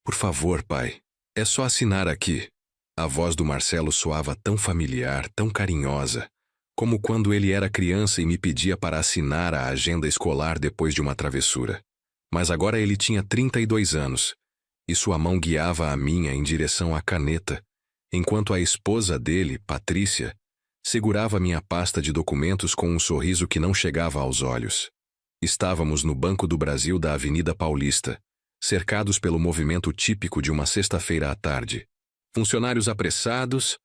Por favor, pai. É só assinar aqui. A voz do Marcelo soava tão familiar, tão carinhosa, como quando ele era criança e me pedia para assinar a agenda escolar depois de uma travessura. Mas agora ele tinha 32 anos, e sua mão guiava a minha em direção à caneta, enquanto a esposa dele, Patrícia, segurava minha pasta de documentos com um sorriso que não chegava aos olhos. Estávamos no Banco do Brasil da Avenida Paulista, cercados pelo movimento típico de uma sexta-feira à tarde. Funcionários apressados,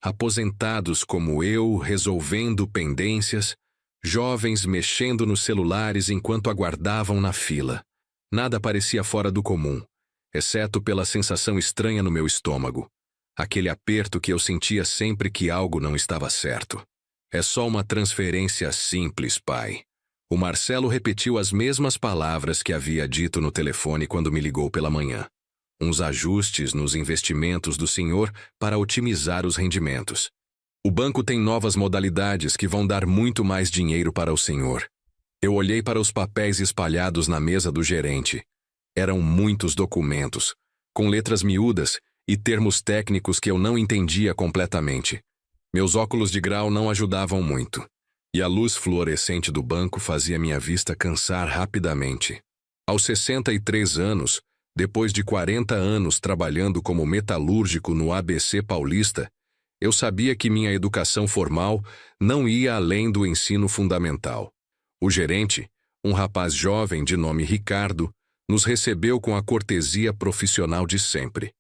aposentados como eu, resolvendo pendências, jovens mexendo nos celulares enquanto aguardavam na fila. Nada parecia fora do comum, exceto pela sensação estranha no meu estômago. Aquele aperto que eu sentia sempre que algo não estava certo. É só uma transferência simples, pai. O Marcelo repetiu as mesmas palavras que havia dito no telefone quando me ligou pela manhã. Uns ajustes nos investimentos do senhor para otimizar os rendimentos. O banco tem novas modalidades que vão dar muito mais dinheiro para o senhor. Eu olhei para os papéis espalhados na mesa do gerente. Eram muitos documentos, com letras miúdas e termos técnicos que eu não entendia completamente. Meus óculos de grau não ajudavam muito, e a luz fluorescente do banco fazia minha vista cansar rapidamente. Aos 63 anos, depois de 40 anos trabalhando como metalúrgico no ABC Paulista, eu sabia que minha educação formal não ia além do ensino fundamental. O gerente, um rapaz jovem de nome Ricardo, nos recebeu com a cortesia profissional de sempre.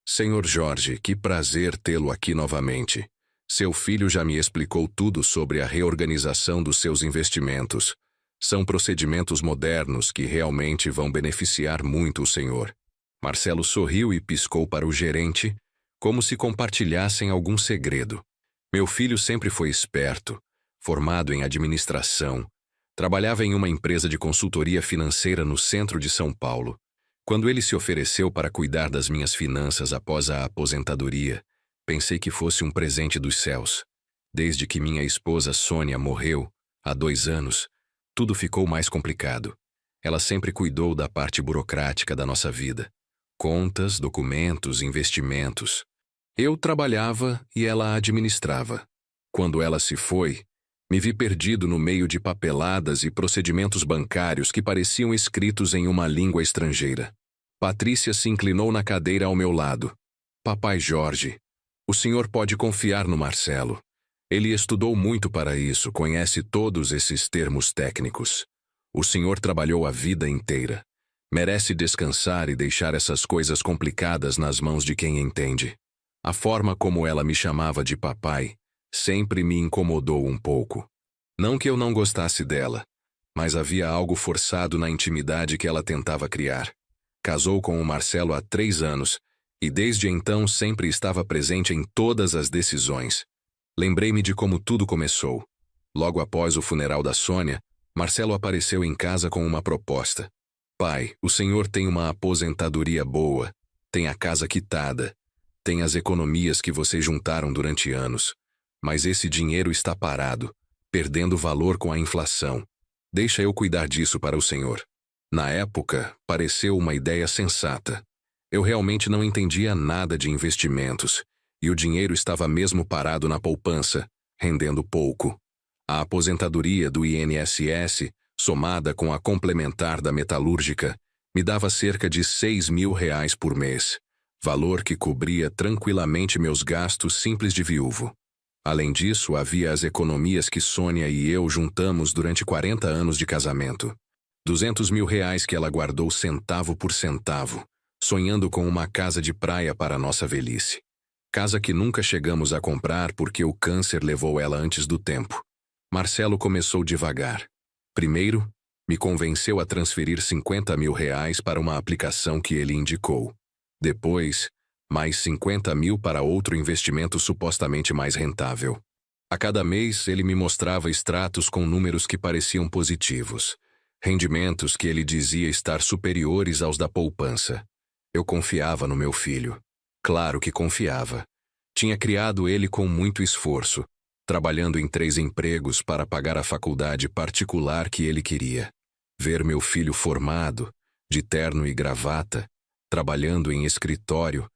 Senhor Jorge, que prazer tê-lo aqui novamente. Seu filho já me explicou tudo sobre a reorganização dos seus investimentos. São procedimentos modernos que realmente vão beneficiar muito o senhor. Marcelo sorriu e piscou para o gerente, como se compartilhassem algum segredo. Meu filho sempre foi esperto, formado em administração. Trabalhava em uma empresa de consultoria financeira no centro de São Paulo. Quando ele se ofereceu para cuidar das minhas finanças após a aposentadoria, pensei que fosse um presente dos céus. Desde que minha esposa Sônia morreu, há 2 anos, tudo ficou mais complicado. Ela sempre cuidou da parte burocrática da nossa vida. Contas, documentos, investimentos. Eu trabalhava e ela administrava. Quando ela se foi, me vi perdido no meio de papeladas e procedimentos bancários que pareciam escritos em uma língua estrangeira. Patrícia se inclinou na cadeira ao meu lado. Papai Jorge, o senhor pode confiar no Marcelo. Ele estudou muito para isso, conhece todos esses termos técnicos. O senhor trabalhou a vida inteira. Merece descansar e deixar essas coisas complicadas nas mãos de quem entende. A forma como ela me chamava de papai sempre me incomodou um pouco. Não que eu não gostasse dela, mas havia algo forçado na intimidade que ela tentava criar. Casou com o Marcelo há 3 anos, e desde então sempre estava presente em todas as decisões. Lembrei-me de como tudo começou. Logo após o funeral da Sônia, Marcelo apareceu em casa com uma proposta. Pai, o senhor tem uma aposentadoria boa, tem a casa quitada, tem as economias que vocês juntaram durante anos. Mas esse dinheiro está parado, perdendo valor com a inflação. Deixa eu cuidar disso para o senhor. Na época, pareceu uma ideia sensata. Eu realmente não entendia nada de investimentos, e o dinheiro estava mesmo parado na poupança, rendendo pouco. A aposentadoria do INSS, somada com a complementar da metalúrgica, me dava cerca de R$ 6.000 por mês, valor que cobria tranquilamente meus gastos simples de viúvo. Além disso, havia as economias que Sônia e eu juntamos durante 40 anos de casamento. R$ 200.000 que ela guardou centavo por centavo, sonhando com uma casa de praia para nossa velhice. Casa que nunca chegamos a comprar porque o câncer levou ela antes do tempo. Marcelo começou devagar. Primeiro, me convenceu a transferir R$ 50.000 para uma aplicação que ele indicou. Depois, mais 50.000 para outro investimento supostamente mais rentável. A cada mês, ele me mostrava extratos com números que pareciam positivos. Rendimentos que ele dizia estar superiores aos da poupança. Eu confiava no meu filho. Claro que confiava. Tinha criado ele com muito esforço, trabalhando em 3 empregos para pagar a faculdade particular que ele queria. Ver meu filho formado, de terno e gravata, trabalhando em escritório,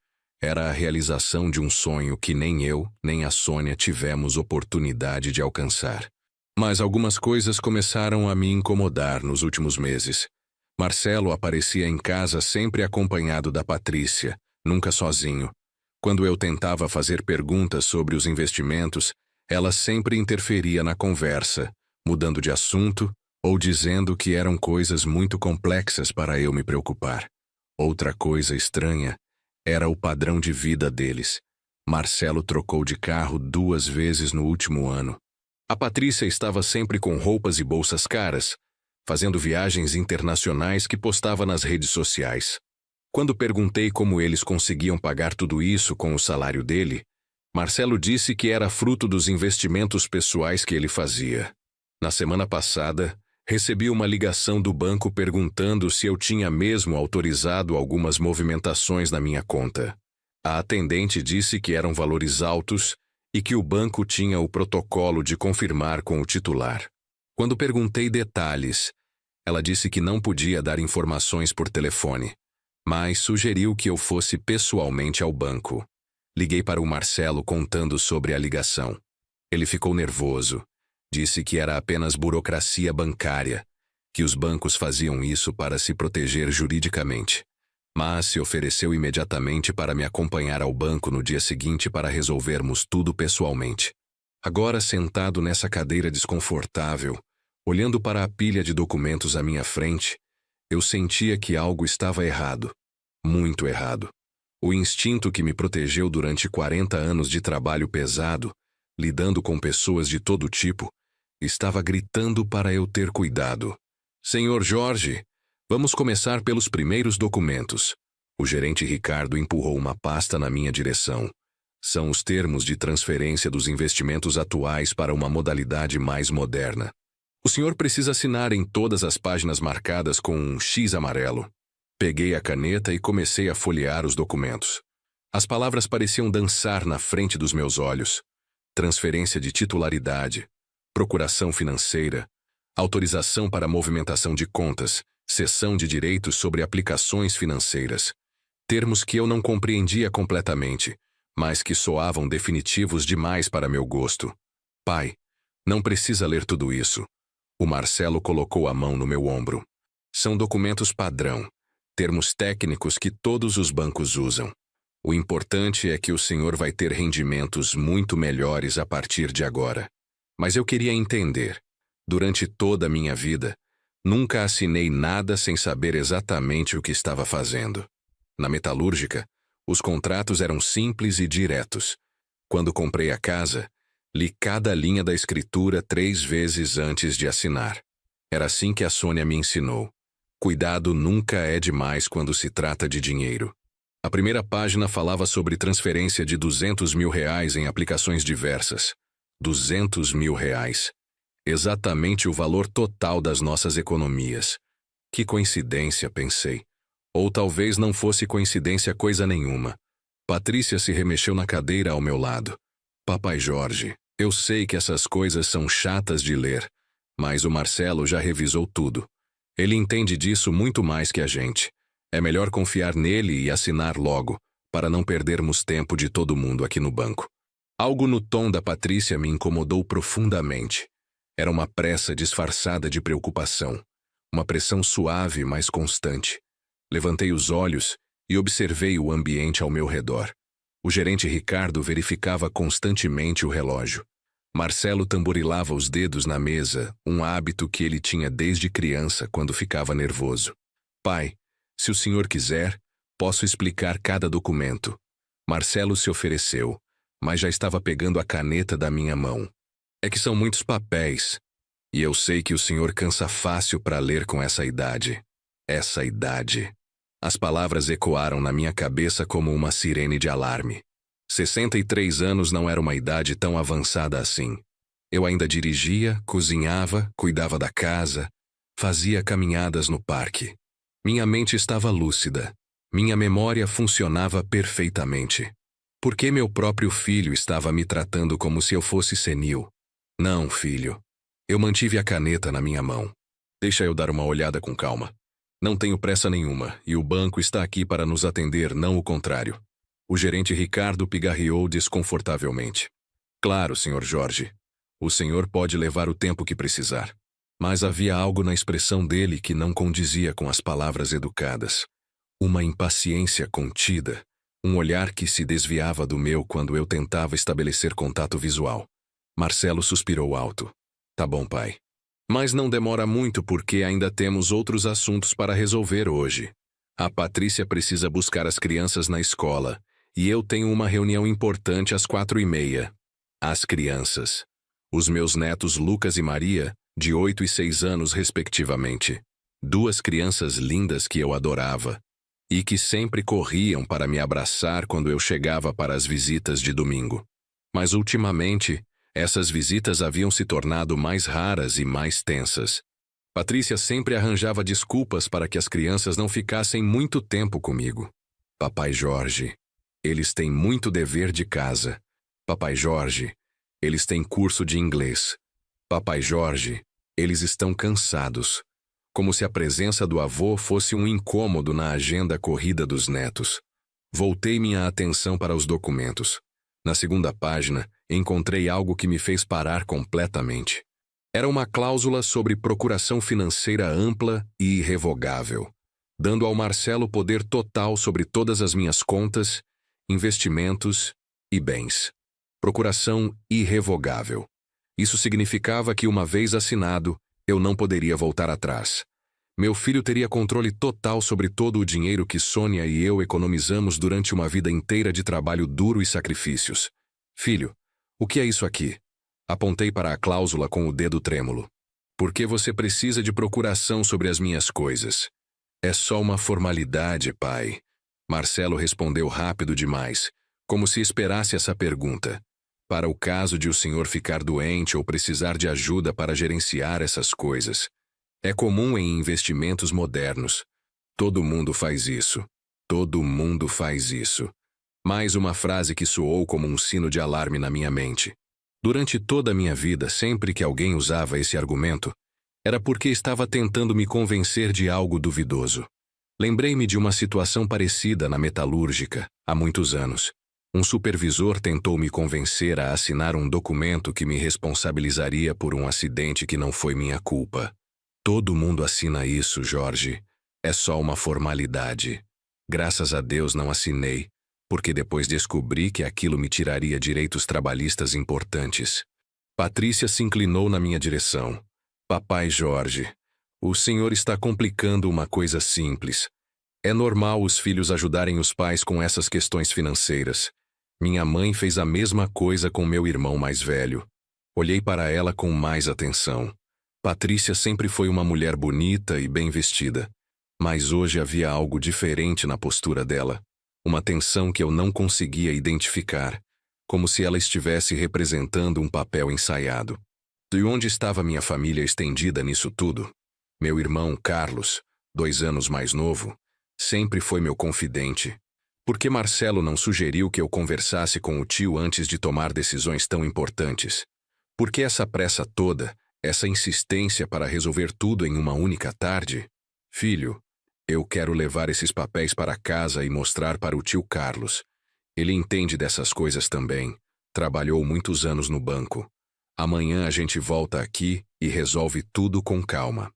era a realização de um sonho que nem eu, nem a Sônia tivemos oportunidade de alcançar. Mas algumas coisas começaram a me incomodar nos últimos meses. Marcelo aparecia em casa sempre acompanhado da Patrícia, nunca sozinho. Quando eu tentava fazer perguntas sobre os investimentos, ela sempre interferia na conversa, mudando de assunto ou dizendo que eram coisas muito complexas para eu me preocupar. Outra coisa estranha era o padrão de vida deles. Marcelo trocou de carro 2 vezes no último ano. A Patrícia estava sempre com roupas e bolsas caras, fazendo viagens internacionais que postava nas redes sociais. Quando perguntei como eles conseguiam pagar tudo isso com o salário dele, Marcelo disse que era fruto dos investimentos pessoais que ele fazia. Na semana passada, recebi uma ligação do banco perguntando se eu tinha mesmo autorizado algumas movimentações na minha conta. A atendente disse que eram valores altos e que o banco tinha o protocolo de confirmar com o titular. Quando perguntei detalhes, ela disse que não podia dar informações por telefone, mas sugeriu que eu fosse pessoalmente ao banco. Liguei para o Marcelo contando sobre a ligação. Ele ficou nervoso. Disse que era apenas burocracia bancária, que os bancos faziam isso para se proteger juridicamente. Mas se ofereceu imediatamente para me acompanhar ao banco no dia seguinte para resolvermos tudo pessoalmente. Agora, sentado nessa cadeira desconfortável, olhando para a pilha de documentos à minha frente, eu sentia que algo estava errado. Muito errado. O instinto que me protegeu durante 40 anos de trabalho pesado, lidando com pessoas de todo tipo, estava gritando para eu ter cuidado. Senhor Jorge, vamos começar pelos primeiros documentos. O gerente Ricardo empurrou uma pasta na minha direção. São os termos de transferência dos investimentos atuais para uma modalidade mais moderna. O senhor precisa assinar em todas as páginas marcadas com um X amarelo. Peguei a caneta e comecei a folhear os documentos. As palavras pareciam dançar na frente dos meus olhos. Transferência de titularidade, procuração financeira, autorização para movimentação de contas, cessão de direitos sobre aplicações financeiras. Termos que eu não compreendia completamente, mas que soavam definitivos demais para meu gosto. Pai, não precisa ler tudo isso. O Marcelo colocou a mão no meu ombro. São documentos padrão, termos técnicos que todos os bancos usam. O importante é que o senhor vai ter rendimentos muito melhores a partir de agora. Mas eu queria entender. Durante toda a minha vida, nunca assinei nada sem saber exatamente o que estava fazendo. Na metalúrgica, os contratos eram simples e diretos. Quando comprei a casa, li cada linha da escritura 3 vezes antes de assinar. Era assim que a Sônia me ensinou. Cuidado nunca é demais quando se trata de dinheiro. A primeira página falava sobre transferência de R$200 mil em aplicações diversas. R$200 mil. Exatamente o valor total das nossas economias. Que coincidência, pensei. Ou talvez não fosse coincidência coisa nenhuma. Patrícia se remexeu na cadeira ao meu lado. Papai Jorge, eu sei que essas coisas são chatas de ler, mas o Marcelo já revisou tudo. Ele entende disso muito mais que a gente. É melhor confiar nele e assinar logo, para não perdermos tempo de todo mundo aqui no banco. Algo no tom da Patrícia me incomodou profundamente. Era uma pressa disfarçada de preocupação. Uma pressão suave, mas constante. Levantei os olhos e observei o ambiente ao meu redor. O gerente Ricardo verificava constantemente o relógio. Marcelo tamborilava os dedos na mesa, um hábito que ele tinha desde criança quando ficava nervoso. Pai, se o senhor quiser, posso explicar cada documento. Marcelo se ofereceu, mas já estava pegando a caneta da minha mão. É que são muitos papéis, e eu sei que o senhor cansa fácil para ler com essa idade. Essa idade. As palavras ecoaram na minha cabeça como uma sirene de alarme. 63 anos não era uma idade tão avançada assim. Eu ainda dirigia, cozinhava, cuidava da casa, fazia caminhadas no parque. Minha mente estava lúcida. Minha memória funcionava perfeitamente. Por que meu próprio filho estava me tratando como se eu fosse senil? Não, filho. Eu mantive a caneta na minha mão. Deixa eu dar uma olhada com calma. Não tenho pressa nenhuma, e o banco está aqui para nos atender, não o contrário. O gerente Ricardo pigarreou desconfortavelmente. Claro, Sr. Jorge. O senhor pode levar o tempo que precisar. Mas havia algo na expressão dele que não condizia com as palavras educadas. Uma impaciência contida, um olhar que se desviava do meu quando eu tentava estabelecer contato visual. Marcelo suspirou alto. Tá bom, pai. Mas não demora muito porque ainda temos outros assuntos para resolver hoje. A Patrícia precisa buscar as crianças na escola, e eu tenho uma reunião importante às 4:30. As crianças. Os meus netos Lucas e Maria, de 8 e 6 anos respectivamente. Duas crianças lindas que eu adorava, e que sempre corriam para me abraçar quando eu chegava para as visitas de domingo. Mas ultimamente, essas visitas haviam se tornado mais raras e mais tensas. Patrícia sempre arranjava desculpas para que as crianças não ficassem muito tempo comigo. Papai Jorge, eles têm muito dever de casa. Papai Jorge, eles têm curso de inglês. Papai Jorge, eles estão cansados. Como se a presença do avô fosse um incômodo na agenda corrida dos netos. Voltei minha atenção para os documentos. Na segunda página, encontrei algo que me fez parar completamente. Era uma cláusula sobre procuração financeira ampla e irrevogável, dando ao Marcelo poder total sobre todas as minhas contas, investimentos e bens. Procuração irrevogável. Isso significava que, uma vez assinado, eu não poderia voltar atrás. Meu filho teria controle total sobre todo o dinheiro que Sônia e eu economizamos durante uma vida inteira de trabalho duro e sacrifícios. Filho, o que é isso aqui? Apontei para a cláusula com o dedo trêmulo. Por que você precisa de procuração sobre as minhas coisas? É só uma formalidade, pai. Marcelo respondeu rápido demais, como se esperasse essa pergunta. Para o caso de o senhor ficar doente ou precisar de ajuda para gerenciar essas coisas. É comum em investimentos modernos. Todo mundo faz isso. Todo mundo faz isso. Mais uma frase que soou como um sino de alarme na minha mente. Durante toda a minha vida, sempre que alguém usava esse argumento, era porque estava tentando me convencer de algo duvidoso. Lembrei-me de uma situação parecida na metalúrgica, há muitos anos. Um supervisor tentou me convencer a assinar um documento que me responsabilizaria por um acidente que não foi minha culpa. Todo mundo assina isso, Jorge. É só uma formalidade. Graças a Deus não assinei, porque depois descobri que aquilo me tiraria direitos trabalhistas importantes. Patrícia se inclinou na minha direção. Papai Jorge, o senhor está complicando uma coisa simples. É normal os filhos ajudarem os pais com essas questões financeiras. Minha mãe fez a mesma coisa com meu irmão mais velho. Olhei para ela com mais atenção. Patrícia sempre foi uma mulher bonita e bem vestida. Mas hoje havia algo diferente na postura dela. Uma tensão que eu não conseguia identificar, como se ela estivesse representando um papel ensaiado. De onde estava minha família estendida nisso tudo? Meu irmão, Carlos, 2 anos mais novo, sempre foi meu confidente. Por que Marcelo não sugeriu que eu conversasse com o tio antes de tomar decisões tão importantes? Por que essa pressa toda, essa insistência para resolver tudo em uma única tarde? Filho, eu quero levar esses papéis para casa e mostrar para o tio Carlos. Ele entende dessas coisas também. Trabalhou muitos anos no banco. Amanhã a gente volta aqui e resolve tudo com calma.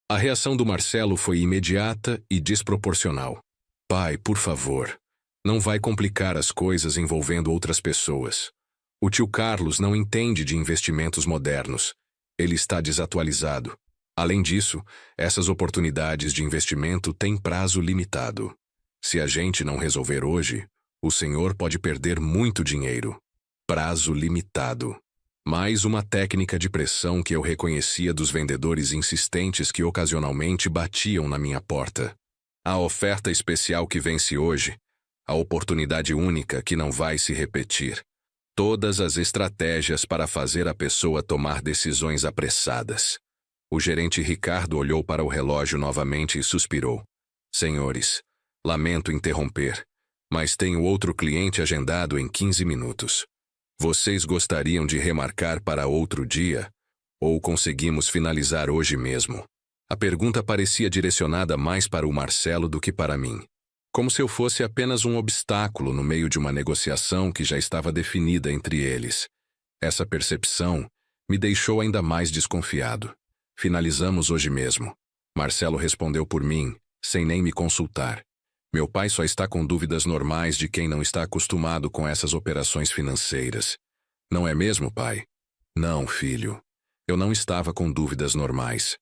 A reação do Marcelo foi imediata e desproporcional. Pai, por favor, não vai complicar as coisas envolvendo outras pessoas. O tio Carlos não entende de investimentos modernos. Ele está desatualizado. Além disso, essas oportunidades de investimento têm prazo limitado. Se a gente não resolver hoje, o senhor pode perder muito dinheiro. Prazo limitado. Mais uma técnica de pressão que eu reconhecia dos vendedores insistentes que ocasionalmente batiam na minha porta. A oferta especial que vence hoje, a oportunidade única que não vai se repetir. Todas as estratégias para fazer a pessoa tomar decisões apressadas. O gerente Ricardo olhou para o relógio novamente e suspirou. Senhores, lamento interromper, mas tenho outro cliente agendado em 15 minutos. Vocês gostariam de remarcar para outro dia? Ou conseguimos finalizar hoje mesmo? A pergunta parecia direcionada mais para o Marcelo do que para mim. Como se eu fosse apenas um obstáculo no meio de uma negociação que já estava definida entre eles. Essa percepção me deixou ainda mais desconfiado. Finalizamos hoje mesmo. Marcelo respondeu por mim, sem nem me consultar. Meu pai só está com dúvidas normais de quem não está acostumado com essas operações financeiras. Não é mesmo, pai? Não, filho. Eu não estava com dúvidas normais.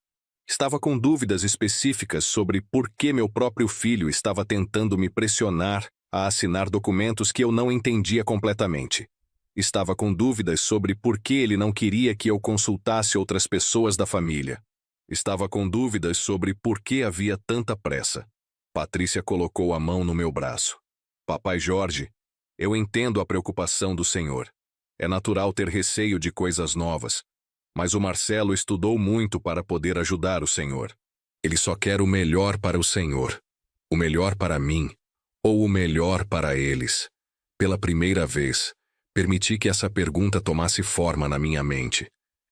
Estava com dúvidas específicas sobre por que meu próprio filho estava tentando me pressionar a assinar documentos que eu não entendia completamente. Estava com dúvidas sobre por que ele não queria que eu consultasse outras pessoas da família. Estava com dúvidas sobre por que havia tanta pressa. Patrícia colocou a mão no meu braço. Papai Jorge, eu entendo a preocupação do senhor. É natural ter receio de coisas novas. Mas o Marcelo estudou muito para poder ajudar o senhor. Ele só quer o melhor para o senhor. O melhor para mim, ou o melhor para eles. Pela primeira vez, permiti que essa pergunta tomasse forma na minha mente.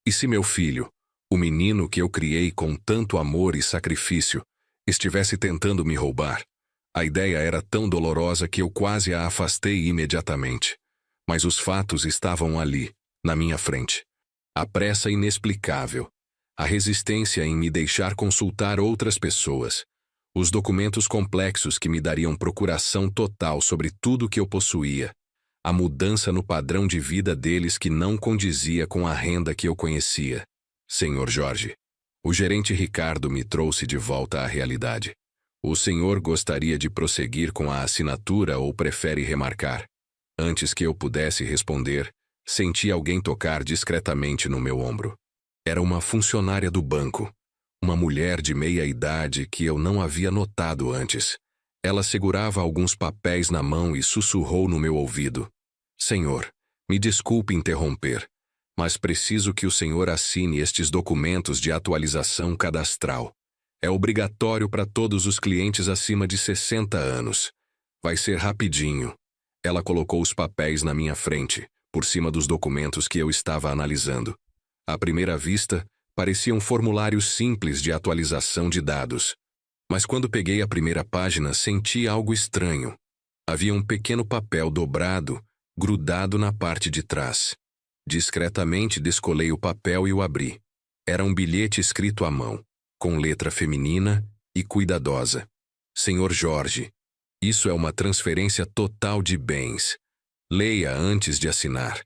E se meu filho, o menino que eu criei com tanto amor e sacrifício, estivesse tentando me roubar? A ideia era tão dolorosa que eu quase a afastei imediatamente. Mas os fatos estavam ali, na minha frente. A pressa inexplicável, a resistência em me deixar consultar outras pessoas, os documentos complexos que me dariam procuração total sobre tudo que eu possuía, a mudança no padrão de vida deles que não condizia com a renda que eu conhecia. Senhor Jorge, o gerente Ricardo me trouxe de volta à realidade. O senhor gostaria de prosseguir com a assinatura ou prefere remarcar? Antes que eu pudesse responder, senti alguém tocar discretamente no meu ombro. Era uma funcionária do banco, uma mulher de meia idade que eu não havia notado antes. Ela segurava alguns papéis na mão e sussurrou no meu ouvido. Senhor, me desculpe interromper, mas preciso que o senhor assine estes documentos de atualização cadastral. É obrigatório para todos os clientes acima de 60 anos. Vai ser rapidinho. Ela colocou os papéis na minha frente, por cima dos documentos que eu estava analisando. À primeira vista, pareciam formulários simples de atualização de dados. Mas quando peguei a primeira página, senti algo estranho. Havia um pequeno papel dobrado, grudado na parte de trás. Discretamente descolei o papel e o abri. Era um bilhete escrito à mão, com letra feminina e cuidadosa. Senhor Jorge, isso é uma transferência total de bens. Leia antes de assinar.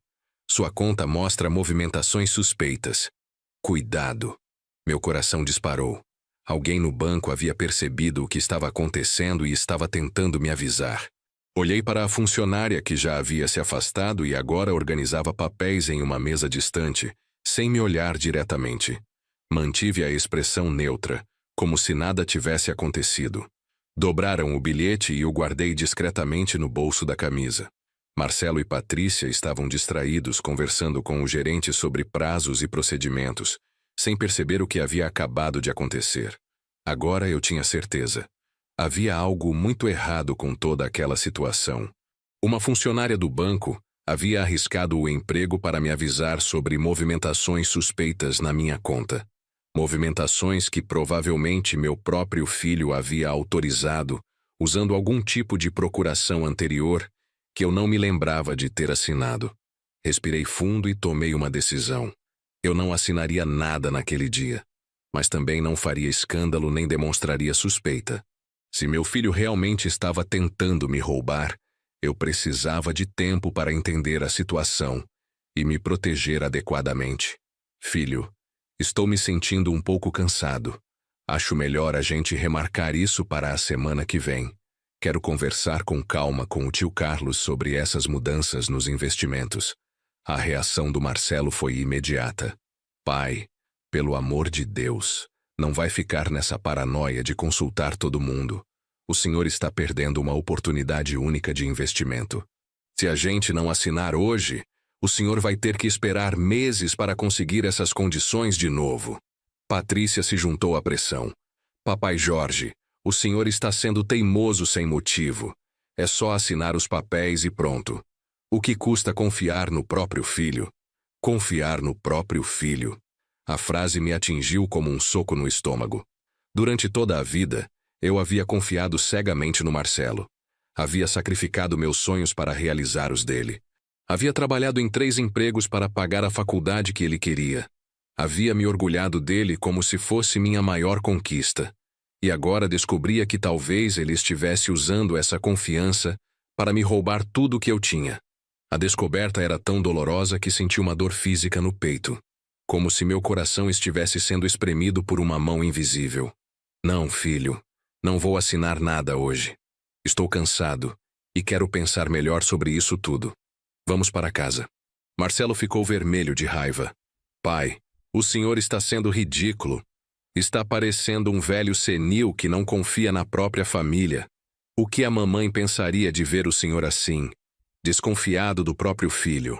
Sua conta mostra movimentações suspeitas. Cuidado. Meu coração disparou. Alguém no banco havia percebido o que estava acontecendo e estava tentando me avisar. Olhei para a funcionária que já havia se afastado e agora organizava papéis em uma mesa distante, sem me olhar diretamente. Mantive a expressão neutra, como se nada tivesse acontecido. Dobraram o bilhete e o guardei discretamente no bolso da camisa. Marcelo e Patrícia estavam distraídos conversando com o gerente sobre prazos e procedimentos, sem perceber o que havia acabado de acontecer. Agora eu tinha certeza. Havia algo muito errado com toda aquela situação. Uma funcionária do banco havia arriscado o emprego para me avisar sobre movimentações suspeitas na minha conta. Movimentações que provavelmente meu próprio filho havia autorizado, usando algum tipo de procuração anterior que eu não me lembrava de ter assinado. Respirei fundo e tomei uma decisão. Eu não assinaria nada naquele dia, mas também não faria escândalo nem demonstraria suspeita. Se meu filho realmente estava tentando me roubar, eu precisava de tempo para entender a situação e me proteger adequadamente. Filho, estou me sentindo um pouco cansado. Acho melhor a gente remarcar isso para a semana que vem. Quero conversar com calma com o tio Carlos sobre essas mudanças nos investimentos. A reação do Marcelo foi imediata. Pai, pelo amor de Deus, não vai ficar nessa paranoia de consultar todo mundo. O senhor está perdendo uma oportunidade única de investimento. Se a gente não assinar hoje, o senhor vai ter que esperar meses para conseguir essas condições de novo. Patrícia se juntou à pressão. Papai Jorge, o senhor está sendo teimoso sem motivo. É só assinar os papéis e pronto. O que custa confiar no próprio filho? Confiar no próprio filho. A frase me atingiu como um soco no estômago. Durante toda a vida, eu havia confiado cegamente no Marcelo. Havia sacrificado meus sonhos para realizar os dele. Havia trabalhado em 3 empregos para pagar a faculdade que ele queria. Havia me orgulhado dele como se fosse minha maior conquista. E agora descobria que talvez ele estivesse usando essa confiança para me roubar tudo o que eu tinha. A descoberta era tão dolorosa que senti uma dor física no peito, como se meu coração estivesse sendo espremido por uma mão invisível. Não, filho, não vou assinar nada hoje. Estou cansado e quero pensar melhor sobre isso tudo. Vamos para casa. Marcelo ficou vermelho de raiva. Pai, o senhor está sendo ridículo. Está parecendo um velho senil que não confia na própria família. O que a mamãe pensaria de ver o senhor assim, desconfiado do próprio filho?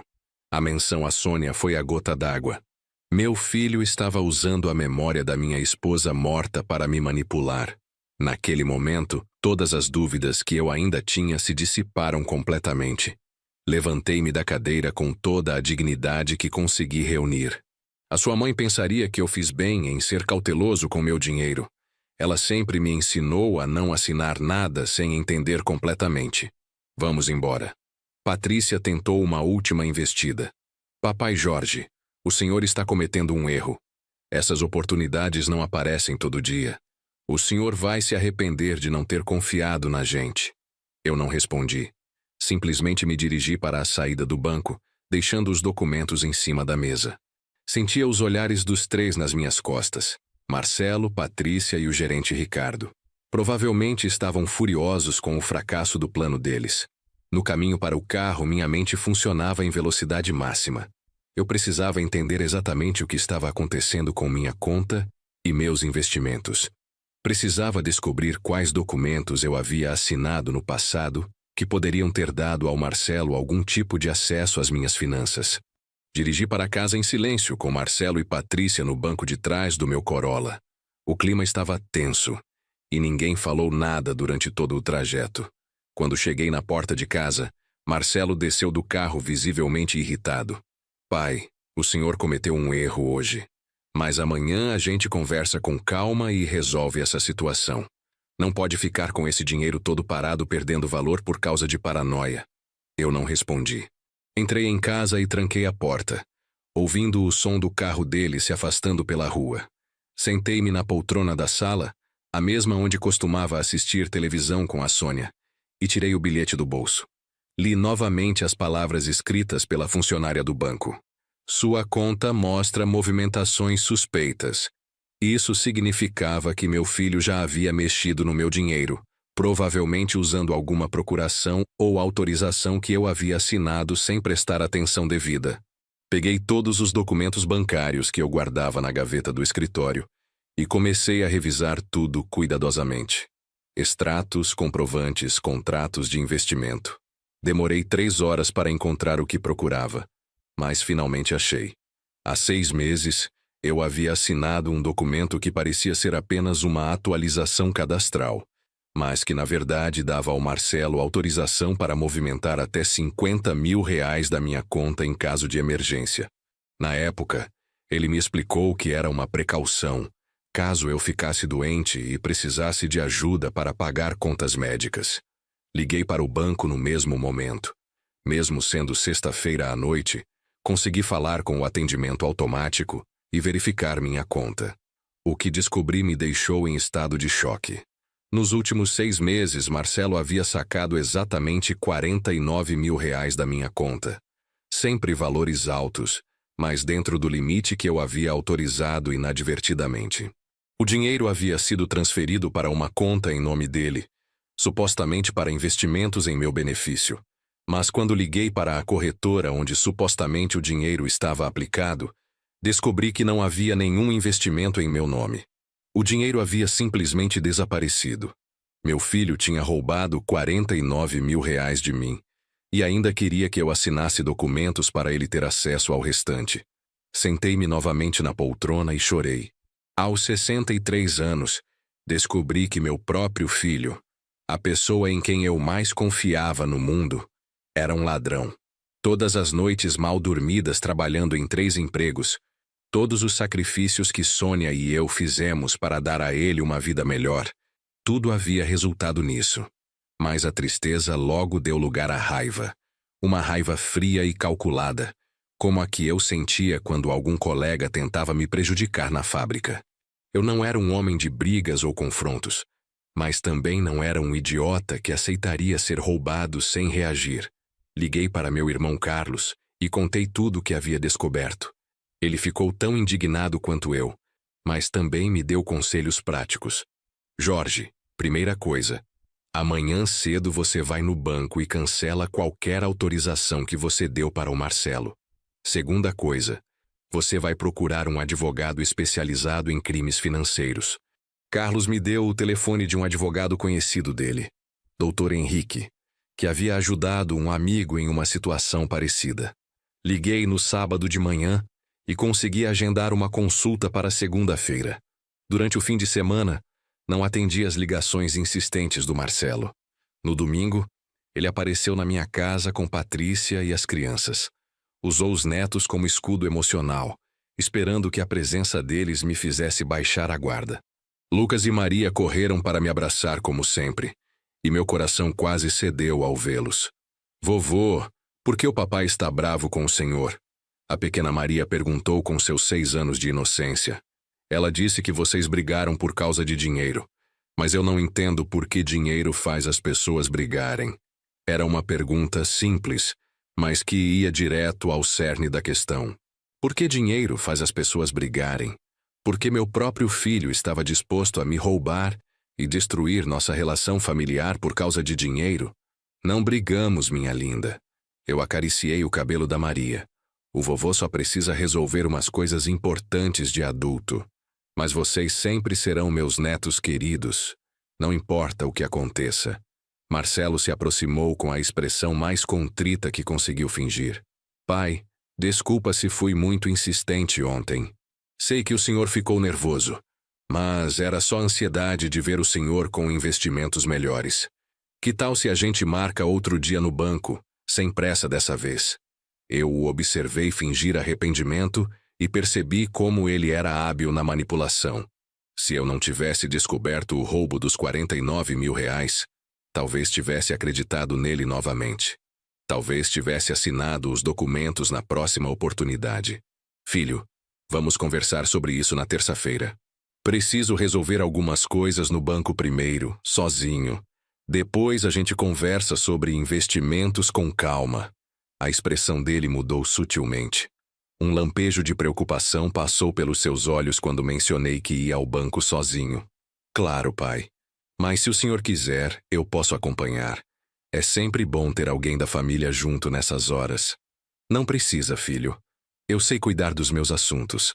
A menção a Sônia foi a gota d'água. Meu filho estava usando a memória da minha esposa morta para me manipular. Naquele momento, todas as dúvidas que eu ainda tinha se dissiparam completamente. Levantei-me da cadeira com toda a dignidade que consegui reunir. A sua mãe pensaria que eu fiz bem em ser cauteloso com meu dinheiro. Ela sempre me ensinou a não assinar nada sem entender completamente. Vamos embora. Patrícia tentou uma última investida. Papai Jorge, o senhor está cometendo um erro. Essas oportunidades não aparecem todo dia. O senhor vai se arrepender de não ter confiado na gente. Eu não respondi. Simplesmente me dirigi para a saída do banco, deixando os documentos em cima da mesa. Sentia os olhares dos 3 nas minhas costas. Marcelo, Patrícia e o gerente Ricardo. Provavelmente estavam furiosos com o fracasso do plano deles. No caminho para o carro, minha mente funcionava em velocidade máxima. Eu precisava entender exatamente o que estava acontecendo com minha conta e meus investimentos. Precisava descobrir quais documentos eu havia assinado no passado que poderiam ter dado ao Marcelo algum tipo de acesso às minhas finanças. Dirigi para casa em silêncio, com Marcelo e Patrícia no banco de trás do meu Corolla. O clima estava tenso, e ninguém falou nada durante todo o trajeto. Quando cheguei na porta de casa, Marcelo desceu do carro visivelmente irritado. Pai, o senhor cometeu um erro hoje. Mas amanhã a gente conversa com calma e resolve essa situação. Não pode ficar com esse dinheiro todo parado perdendo valor por causa de paranoia. Eu não respondi. Entrei em casa e tranquei a porta, ouvindo o som do carro dele se afastando pela rua. Sentei-me na poltrona da sala, a mesma onde costumava assistir televisão com a Sônia, e tirei o bilhete do bolso. Li novamente as palavras escritas pela funcionária do banco. Sua conta mostra movimentações suspeitas. Isso significava que meu filho já havia mexido no meu dinheiro, provavelmente usando alguma procuração ou autorização que eu havia assinado sem prestar atenção devida. Peguei todos os documentos bancários que eu guardava na gaveta do escritório e comecei a revisar tudo cuidadosamente. Extratos, comprovantes, contratos de investimento. Demorei 3 horas para encontrar o que procurava, mas finalmente achei. Há 6 meses, eu havia assinado um documento que parecia ser apenas uma atualização cadastral, mas que na verdade dava ao Marcelo autorização para movimentar até R$50 mil da minha conta em caso de emergência. Na época, ele me explicou que era uma precaução, caso eu ficasse doente e precisasse de ajuda para pagar contas médicas. Liguei para o banco no mesmo momento. Mesmo sendo sexta-feira à noite, consegui falar com o atendimento automático e verificar minha conta. O que descobri me deixou em estado de choque. Nos últimos 6 meses, Marcelo havia sacado exatamente R$49 mil da minha conta. Sempre valores altos, mas dentro do limite que eu havia autorizado inadvertidamente. O dinheiro havia sido transferido para uma conta em nome dele, supostamente para investimentos em meu benefício. Mas quando liguei para a corretora onde supostamente o dinheiro estava aplicado, descobri que não havia nenhum investimento em meu nome. O dinheiro havia simplesmente desaparecido. Meu filho tinha roubado R$49 mil de mim, e ainda queria que eu assinasse documentos para ele ter acesso ao restante. Sentei-me novamente na poltrona e chorei. Aos 63 anos, descobri que meu próprio filho, a pessoa em quem eu mais confiava no mundo, era um ladrão. Todas as noites mal dormidas trabalhando em 3 empregos, Todos os sacrifícios que Sônia e eu fizemos para dar a ele uma vida melhor, tudo havia resultado nisso. Mas a tristeza logo deu lugar à raiva. Uma raiva fria e calculada, como a que eu sentia quando algum colega tentava me prejudicar na fábrica. Eu não era um homem de brigas ou confrontos, mas também não era um idiota que aceitaria ser roubado sem reagir. Liguei para meu irmão Carlos e contei tudo o que havia descoberto. Ele ficou tão indignado quanto eu, mas também me deu conselhos práticos. Jorge, primeira coisa, amanhã cedo você vai no banco e cancela qualquer autorização que você deu para o Marcelo. Segunda coisa, você vai procurar um advogado especializado em crimes financeiros. Carlos me deu o telefone de um advogado conhecido dele, Dr. Henrique, que havia ajudado um amigo em uma situação parecida. Liguei no sábado de manhã e consegui agendar uma consulta para segunda-feira. Durante o fim de semana, não atendi as ligações insistentes do Marcelo. No domingo, ele apareceu na minha casa com Patrícia e as crianças. Usou os netos como escudo emocional, esperando que a presença deles me fizesse baixar a guarda. Lucas e Maria correram para me abraçar como sempre, e meu coração quase cedeu ao vê-los. Vovô, por que o papai está bravo com o senhor? A pequena Maria perguntou com seus 6 anos de inocência. Ela disse que vocês brigaram por causa de dinheiro, mas eu não entendo por que dinheiro faz as pessoas brigarem. Era uma pergunta simples, mas que ia direto ao cerne da questão. Por que dinheiro faz as pessoas brigarem? Porque meu próprio filho estava disposto a me roubar e destruir nossa relação familiar por causa de dinheiro? Não brigamos, minha linda. Eu acariciei o cabelo da Maria. O vovô só precisa resolver umas coisas importantes de adulto. Mas vocês sempre serão meus netos queridos. Não importa o que aconteça. Marcelo se aproximou com a expressão mais contrita que conseguiu fingir. Pai, desculpa se fui muito insistente ontem. Sei que o senhor ficou nervoso, mas era só ansiedade de ver o senhor com investimentos melhores. Que tal se a gente marca outro dia no banco, sem pressa dessa vez? Eu o observei fingir arrependimento e percebi como ele era hábil na manipulação. Se eu não tivesse descoberto o roubo dos 49 mil reais, talvez tivesse acreditado nele novamente. Talvez tivesse assinado os documentos na próxima oportunidade. Filho, vamos conversar sobre isso na terça-feira. Preciso resolver algumas coisas no banco primeiro, sozinho. Depois a gente conversa sobre investimentos com calma. A expressão dele mudou sutilmente. Um lampejo de preocupação passou pelos seus olhos quando mencionei que ia ao banco sozinho. Claro, pai. Mas se o senhor quiser, eu posso acompanhar. É sempre bom ter alguém da família junto nessas horas. Não precisa, filho. Eu sei cuidar dos meus assuntos.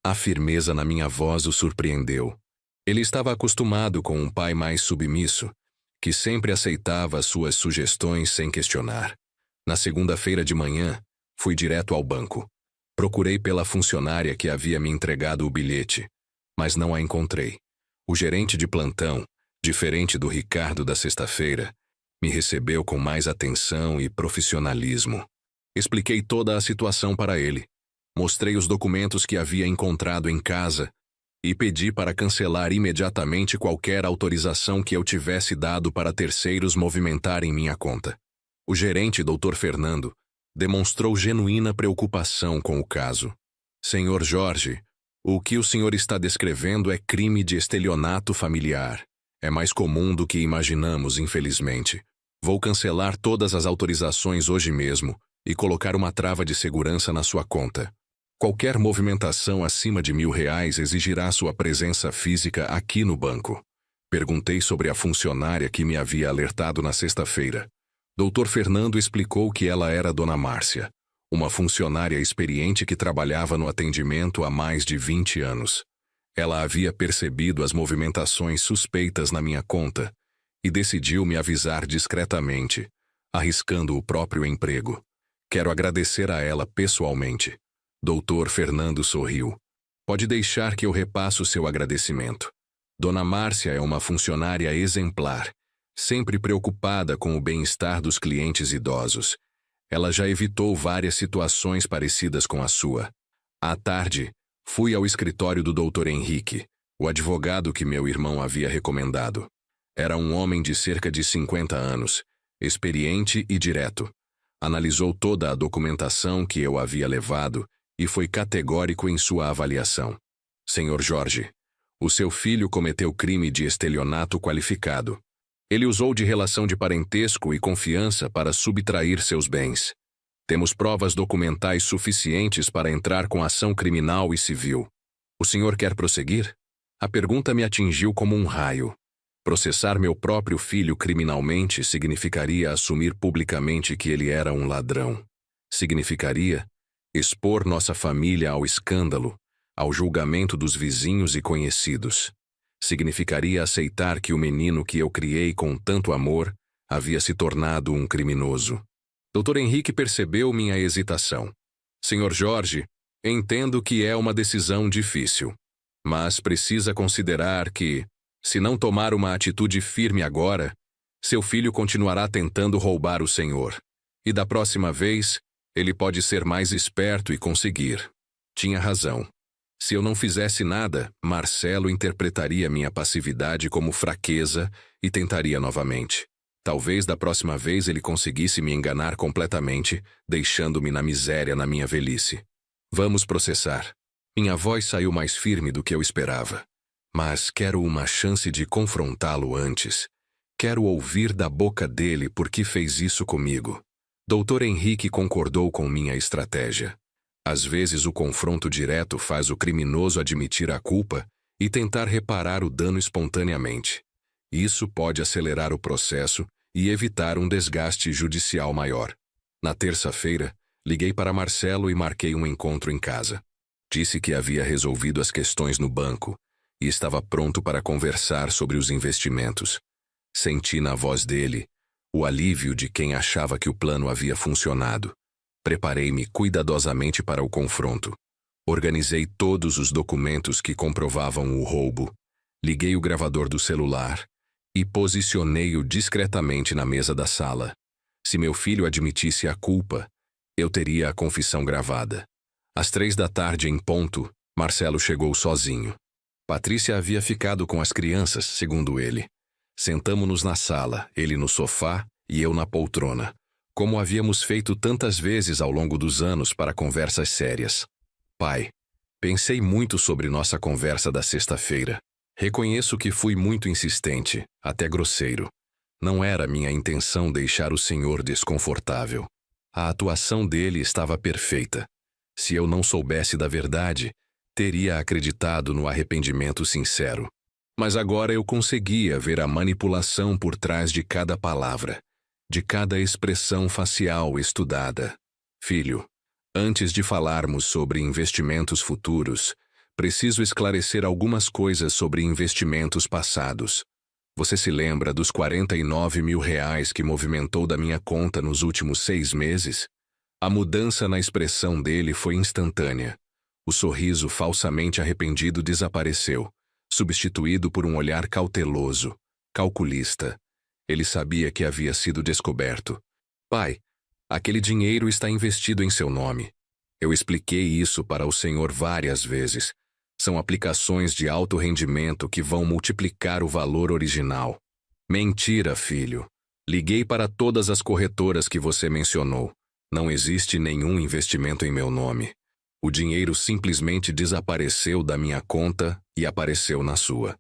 A firmeza na minha voz o surpreendeu. Ele estava acostumado com um pai mais submisso, que sempre aceitava as suas sugestões sem questionar. Na segunda-feira de manhã, fui direto ao banco. Procurei pela funcionária que havia me entregado o bilhete, mas não a encontrei. O gerente de plantão, diferente do Ricardo da sexta-feira, me recebeu com mais atenção e profissionalismo. Expliquei toda a situação para ele. Mostrei os documentos que havia encontrado em casa e pedi para cancelar imediatamente qualquer autorização que eu tivesse dado para terceiros movimentarem minha conta. O gerente, Dr. Fernando, demonstrou genuína preocupação com o caso. Senhor Jorge, o que o senhor está descrevendo é crime de estelionato familiar. É mais comum do que imaginamos, infelizmente. Vou cancelar todas as autorizações hoje mesmo e colocar uma trava de segurança na sua conta. Qualquer movimentação acima de R$ 1.000 exigirá sua presença física aqui no banco. Perguntei sobre a funcionária que me havia alertado na sexta-feira. Dr. Fernando explicou que ela era Dona Márcia, uma funcionária experiente que trabalhava no atendimento há mais de 20 anos. Ela havia percebido as movimentações suspeitas na minha conta e decidiu me avisar discretamente, arriscando o próprio emprego. Quero agradecer a ela pessoalmente. Dr. Fernando sorriu. Pode deixar que eu repasso seu agradecimento. Dona Márcia é uma funcionária exemplar, sempre preocupada com o bem-estar dos clientes idosos. Ela já evitou várias situações parecidas com a sua. À tarde, Fui ao escritório do Dr. Henrique, o advogado que meu irmão havia recomendado. Era um homem de cerca de 50 anos, experiente e direto. Analisou toda a documentação que eu havia levado e foi categórico em sua avaliação. Senhor Jorge, o seu filho cometeu crime de estelionato qualificado. Ele usou de relação de parentesco e confiança para subtrair seus bens. Temos provas documentais suficientes para entrar com ação criminal e civil. O senhor quer prosseguir? A pergunta me atingiu como um raio. Processar meu próprio filho criminalmente significaria assumir publicamente que ele era um ladrão. Significaria expor nossa família ao escândalo, ao julgamento dos vizinhos e conhecidos. Significaria aceitar que o menino que eu criei com tanto amor havia se tornado um criminoso. Dr. Henrique percebeu minha hesitação. Senhor Jorge, entendo que é uma decisão difícil, mas precisa considerar que, se não tomar uma atitude firme agora, seu filho continuará tentando roubar o senhor. E da próxima vez, ele pode ser mais esperto e conseguir. Tinha razão. Se eu não fizesse nada, Marcelo interpretaria minha passividade como fraqueza e tentaria novamente. Talvez da próxima vez ele conseguisse me enganar completamente, deixando-me na miséria na minha velhice. Vamos processar. Minha voz saiu mais firme do que eu esperava. Mas quero uma chance de confrontá-lo antes. Quero ouvir da boca dele por que fez isso comigo. Dr. Henrique concordou com minha estratégia. Às vezes o confronto direto faz o criminoso admitir a culpa e tentar reparar o dano espontaneamente. Isso pode acelerar o processo e evitar um desgaste judicial maior. Na terça-feira, liguei para Marcelo e marquei um encontro em casa. Disse que havia resolvido as questões no banco e estava pronto para conversar sobre os investimentos. Senti na voz dele o alívio de quem achava que o plano havia funcionado. Preparei-me cuidadosamente para o confronto. Organizei todos os documentos que comprovavam o roubo, liguei o gravador do celular e posicionei-o discretamente na mesa da sala. Se meu filho admitisse a culpa, eu teria a confissão gravada. Às 15h em ponto, Marcelo chegou sozinho. Patrícia havia ficado com as crianças, segundo ele. Sentamo-nos na sala, ele no sofá e eu na poltrona, como havíamos feito tantas vezes ao longo dos anos para conversas sérias. Pai, pensei muito sobre nossa conversa da sexta-feira. Reconheço que fui muito insistente, até grosseiro. Não era minha intenção deixar o senhor desconfortável. A atuação dele estava perfeita. Se eu não soubesse da verdade, teria acreditado no arrependimento sincero. Mas agora eu conseguia ver a manipulação por trás de cada palavra, de cada expressão facial estudada. Filho, antes de falarmos sobre investimentos futuros, preciso esclarecer algumas coisas sobre investimentos passados. Você se lembra dos R$ 49 mil que movimentou da minha conta nos últimos 6 meses? A mudança na expressão dele foi instantânea. O sorriso falsamente arrependido desapareceu, substituído por um olhar cauteloso, calculista. Ele sabia que havia sido descoberto. Pai, aquele dinheiro está investido em seu nome. Eu expliquei isso para o senhor várias vezes. São aplicações de alto rendimento que vão multiplicar o valor original. Mentira, filho. Liguei para todas as corretoras que você mencionou. Não existe nenhum investimento em meu nome. O dinheiro simplesmente desapareceu da minha conta e apareceu na sua.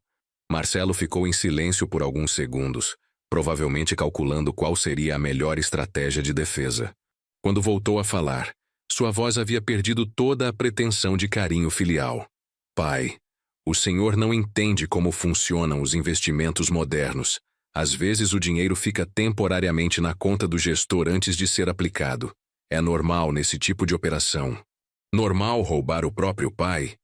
Marcelo ficou em silêncio por alguns segundos, provavelmente calculando qual seria a melhor estratégia de defesa. Quando voltou a falar, sua voz havia perdido toda a pretensão de carinho filial. Pai, o senhor não entende como funcionam os investimentos modernos. Às vezes o dinheiro fica temporariamente na conta do gestor antes de ser aplicado. É normal nesse tipo de operação. Normal roubar o próprio pai?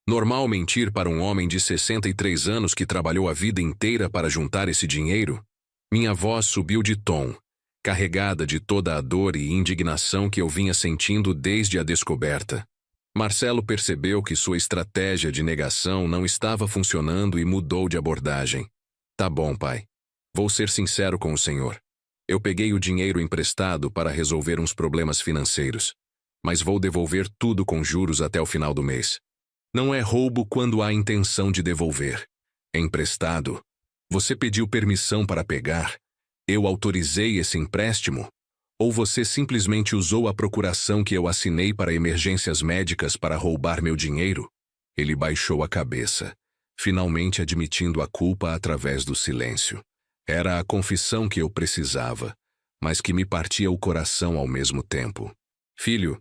Normal mentir para um homem de 63 anos que trabalhou a vida inteira para juntar esse dinheiro? Minha voz subiu de tom, carregada de toda a dor e indignação que eu vinha sentindo desde a descoberta. Marcelo percebeu que sua estratégia de negação não estava funcionando e mudou de abordagem. Tá bom, pai. Vou ser sincero com o senhor. Eu peguei o dinheiro emprestado para resolver uns problemas financeiros, mas vou devolver tudo com juros até o final do mês. Não é roubo quando há intenção de devolver. É emprestado. Você pediu permissão para pegar? Eu autorizei esse empréstimo? Ou você simplesmente usou a procuração que eu assinei para emergências médicas para roubar meu dinheiro? Ele baixou a cabeça, finalmente admitindo a culpa através do silêncio. Era a confissão que eu precisava, mas que me partia o coração ao mesmo tempo. Filho,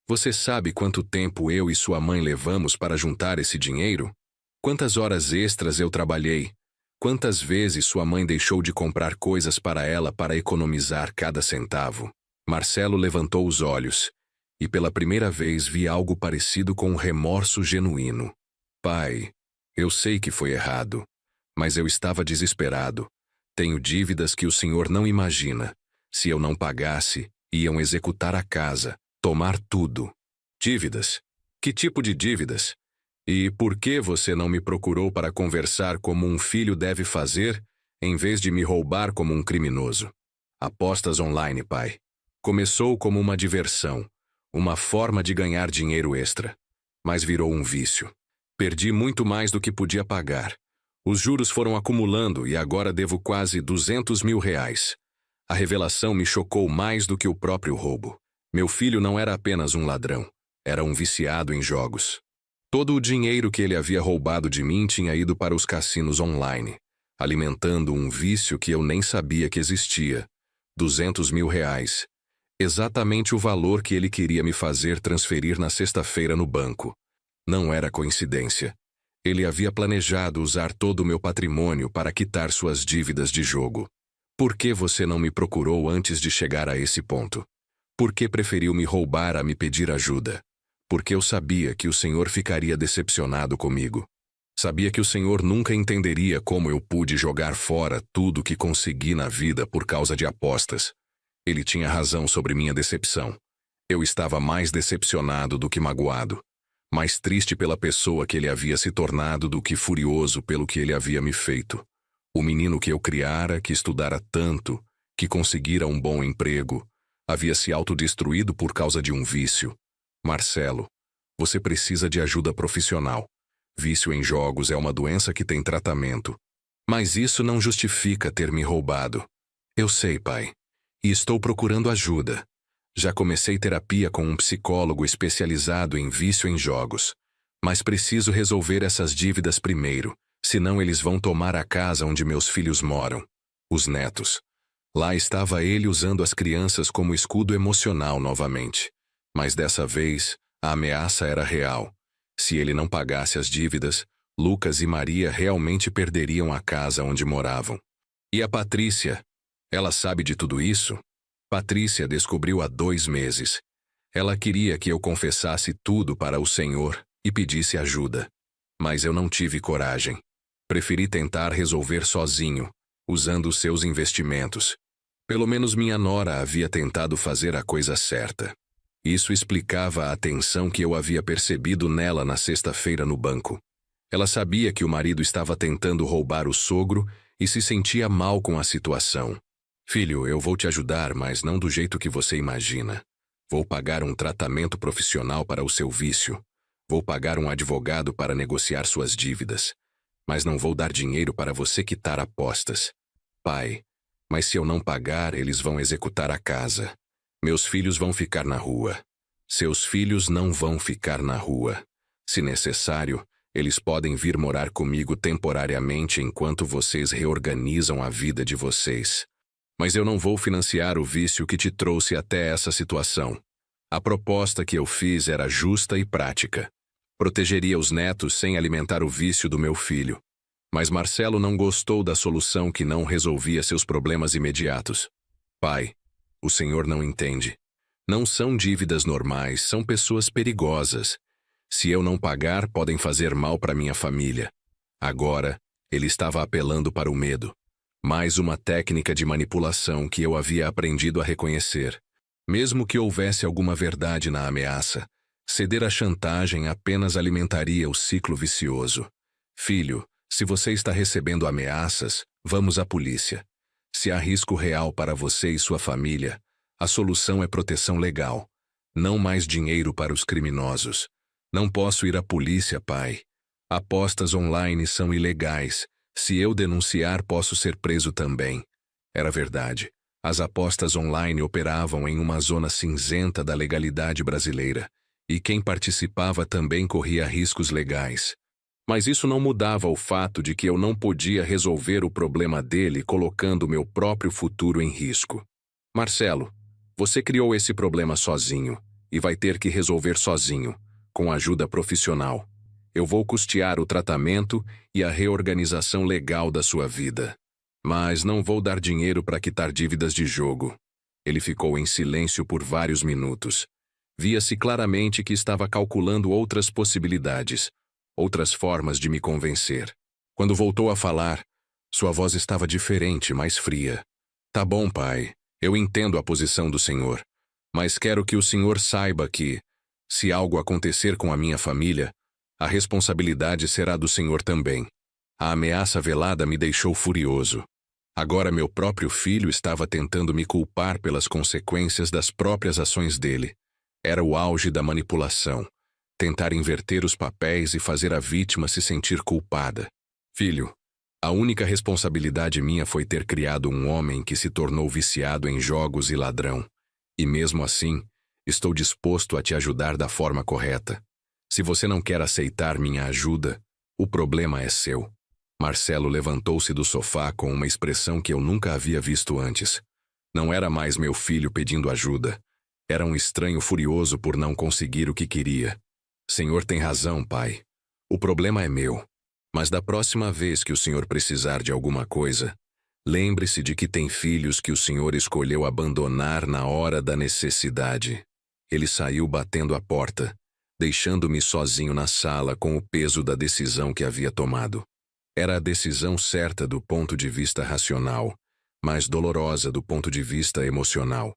você sabe quanto tempo eu e sua mãe levamos para juntar esse dinheiro? Quantas horas extras eu trabalhei? Quantas vezes sua mãe deixou de comprar coisas para ela para economizar cada centavo? Marcelo levantou os olhos, e pela primeira vez vi algo parecido com um remorso genuíno. Pai, eu sei que foi errado, mas eu estava desesperado. Tenho dívidas que o senhor não imagina. Se eu não pagasse, iam executar a casa, tomar tudo. Dívidas? Que tipo de dívidas? E por que você não me procurou para conversar como um filho deve fazer, em vez de me roubar como um criminoso? Apostas online, pai. Começou como uma diversão, uma forma de ganhar dinheiro extra, mas virou um vício. Perdi muito mais do que podia pagar. Os juros foram acumulando e agora devo quase R$200 mil. A revelação me chocou mais do que o próprio roubo. Meu filho não era apenas um ladrão, era um viciado em jogos. Todo o dinheiro que ele havia roubado de mim tinha ido para os cassinos online, alimentando um vício que eu nem sabia que existia. R$200 mil. Exatamente o valor que ele queria me fazer transferir na sexta-feira no banco. Não era coincidência. Ele havia planejado usar todo o meu patrimônio para quitar suas dívidas de jogo. Por que você não me procurou antes de chegar a esse ponto? Por que preferiu me roubar a me pedir ajuda? Porque eu sabia que o senhor ficaria decepcionado comigo. Sabia que o senhor nunca entenderia como eu pude jogar fora tudo que consegui na vida por causa de apostas. Ele tinha razão sobre minha decepção. Eu estava mais decepcionado do que magoado, mais triste pela pessoa que ele havia se tornado do que furioso pelo que ele havia me feito. O menino que eu criara, que estudara tanto, que conseguira um bom emprego, havia se autodestruído por causa de um vício. Marcelo, você precisa de ajuda profissional. Vício em jogos é uma doença que tem tratamento. Mas isso não justifica ter me roubado. Eu sei, pai. E estou procurando ajuda. Já comecei terapia com um psicólogo especializado em vício em jogos. Mas preciso resolver essas dívidas primeiro, senão eles vão tomar a casa onde meus filhos moram. Os netos. Lá estava ele usando as crianças como escudo emocional novamente. Mas dessa vez, a ameaça era real. Se ele não pagasse as dívidas, Lucas e Maria realmente perderiam a casa onde moravam. E a Patrícia? Ela sabe de tudo isso? Patrícia descobriu há 2 meses. Ela queria que eu confessasse tudo para o Senhor e pedisse ajuda. Mas eu não tive coragem. Preferi tentar resolver sozinho, usando os seus investimentos. Pelo menos minha nora havia tentado fazer a coisa certa. Isso explicava a atenção que eu havia percebido nela na sexta-feira no banco. Ela sabia que o marido estava tentando roubar o sogro e se sentia mal com a situação. Filho, eu vou te ajudar, mas não do jeito que você imagina. Vou pagar um tratamento profissional para o seu vício. Vou pagar um advogado para negociar suas dívidas. Mas não vou dar dinheiro para você quitar apostas. Pai, mas se eu não pagar, eles vão executar a casa. Meus filhos vão ficar na rua. Seus filhos não vão ficar na rua. Se necessário, eles podem vir morar comigo temporariamente enquanto vocês reorganizam a vida de vocês. Mas eu não vou financiar o vício que te trouxe até essa situação. A proposta que eu fiz era justa e prática. Protegeria os netos sem alimentar o vício do meu filho. Mas Marcelo não gostou da solução que não resolvia seus problemas imediatos. Pai, o senhor não entende. Não são dívidas normais, são pessoas perigosas. Se eu não pagar, podem fazer mal para minha família. Agora, ele estava apelando para o medo. Mais uma técnica de manipulação que eu havia aprendido a reconhecer. Mesmo que houvesse alguma verdade na ameaça, ceder à chantagem apenas alimentaria o ciclo vicioso. Filho, se você está recebendo ameaças, vamos à polícia. Se há risco real para você e sua família, a solução é proteção legal. Não mais dinheiro para os criminosos. Não posso ir à polícia, pai. Apostas online são ilegais. Se eu denunciar, posso ser preso também. Era verdade. As apostas online operavam em uma zona cinzenta da legalidade brasileira, e quem participava também corria riscos legais. Mas isso não mudava o fato de que eu não podia resolver o problema dele colocando meu próprio futuro em risco. Marcelo, você criou esse problema sozinho, e vai ter que resolver sozinho, com ajuda profissional. Eu vou custear o tratamento e a reorganização legal da sua vida. Mas não vou dar dinheiro para quitar dívidas de jogo. Ele ficou em silêncio por vários minutos. Via-se claramente que estava calculando outras possibilidades, outras formas de me convencer. Quando voltou a falar, sua voz estava diferente, mais fria. Tá bom, pai. Eu entendo a posição do senhor. Mas quero que o senhor saiba que, se algo acontecer com a minha família, a responsabilidade será do senhor também. A ameaça velada me deixou furioso. Agora meu próprio filho estava tentando me culpar pelas consequências das próprias ações dele. Era o auge da manipulação. Tentar inverter os papéis e fazer a vítima se sentir culpada. Filho, a única responsabilidade minha foi ter criado um homem que se tornou viciado em jogos e ladrão. E mesmo assim, estou disposto a te ajudar da forma correta. Se você não quer aceitar minha ajuda, o problema é seu. Marcelo levantou-se do sofá com uma expressão que eu nunca havia visto antes. Não era mais meu filho pedindo ajuda. Era um estranho furioso por não conseguir o que queria. Senhor tem razão, pai. O problema é meu. Mas da próxima vez que o senhor precisar de alguma coisa, lembre-se de que tem filhos que o senhor escolheu abandonar na hora da necessidade. Ele saiu batendo a porta, deixando-me sozinho na sala com o peso da decisão que havia tomado. Era a decisão certa do ponto de vista racional, mas dolorosa do ponto de vista emocional.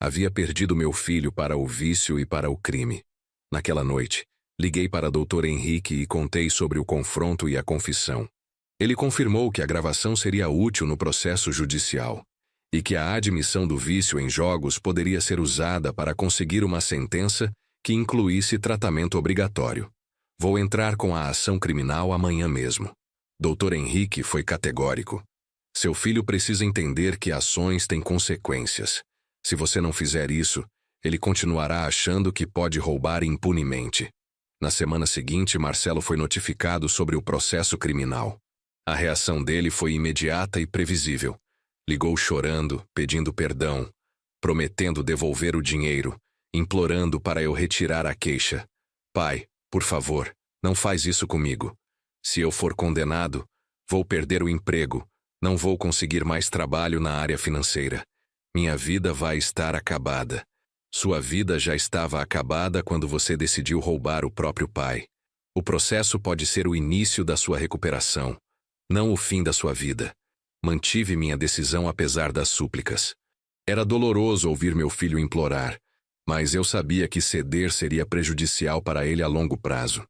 Havia perdido meu filho para o vício e para o crime. Naquela noite, liguei para Dr. Henrique e contei sobre o confronto e a confissão. Ele confirmou que a gravação seria útil no processo judicial e que a admissão do vício em jogos poderia ser usada para conseguir uma sentença que incluísse tratamento obrigatório. Vou entrar com a ação criminal amanhã mesmo. Dr. Henrique foi categórico. Seu filho precisa entender que ações têm consequências. Se você não fizer isso, ele continuará achando que pode roubar impunemente. Na semana seguinte, Marcelo foi notificado sobre o processo criminal. A reação dele foi imediata e previsível. Ligou chorando, pedindo perdão, prometendo devolver o dinheiro, implorando para eu retirar a queixa. Pai, por favor, não faz isso comigo. Se eu for condenado, vou perder o emprego, não vou conseguir mais trabalho na área financeira. Minha vida vai estar acabada. Sua vida já estava acabada quando você decidiu roubar o próprio pai. O processo pode ser o início da sua recuperação, não o fim da sua vida. Mantive minha decisão apesar das súplicas. Era doloroso ouvir meu filho implorar, mas eu sabia que ceder seria prejudicial para ele a longo prazo.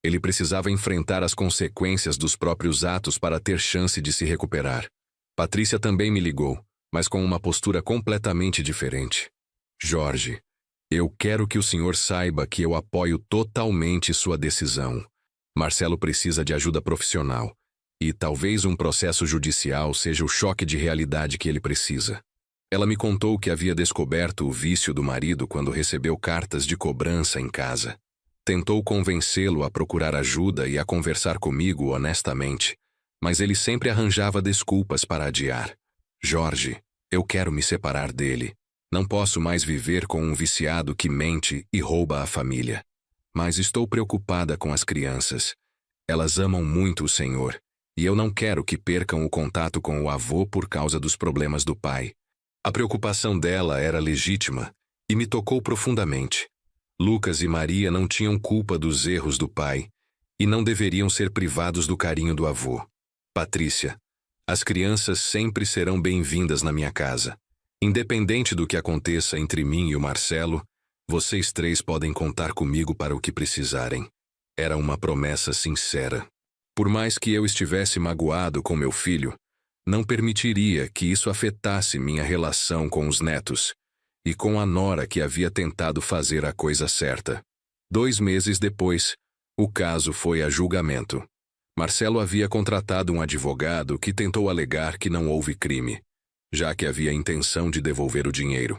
Ele precisava enfrentar as consequências dos próprios atos para ter chance de se recuperar. Patrícia também me ligou, mas com uma postura completamente diferente. Jorge, eu quero que o senhor saiba que eu apoio totalmente sua decisão. Marcelo precisa de ajuda profissional, e talvez um processo judicial seja o choque de realidade que ele precisa. Ela me contou que havia descoberto o vício do marido quando recebeu cartas de cobrança em casa. Tentou convencê-lo a procurar ajuda e a conversar comigo honestamente, mas ele sempre arranjava desculpas para adiar. Jorge, eu quero me separar dele. Não posso mais viver com um viciado que mente e rouba a família. Mas estou preocupada com as crianças. Elas amam muito o Senhor, e eu não quero que percam o contato com o avô por causa dos problemas do pai. A preocupação dela era legítima e me tocou profundamente. Lucas e Maria não tinham culpa dos erros do pai e não deveriam ser privados do carinho do avô. Patrícia, as crianças sempre serão bem-vindas na minha casa. Independente do que aconteça entre mim e o Marcelo, vocês três podem contar comigo para o que precisarem. Era uma promessa sincera. Por mais que eu estivesse magoado com meu filho, não permitiria que isso afetasse minha relação com os netos e com a nora que havia tentado fazer a coisa certa. 2 meses depois, o caso foi a julgamento. Marcelo havia contratado um advogado que tentou alegar que não houve crime, já que havia intenção de devolver o dinheiro.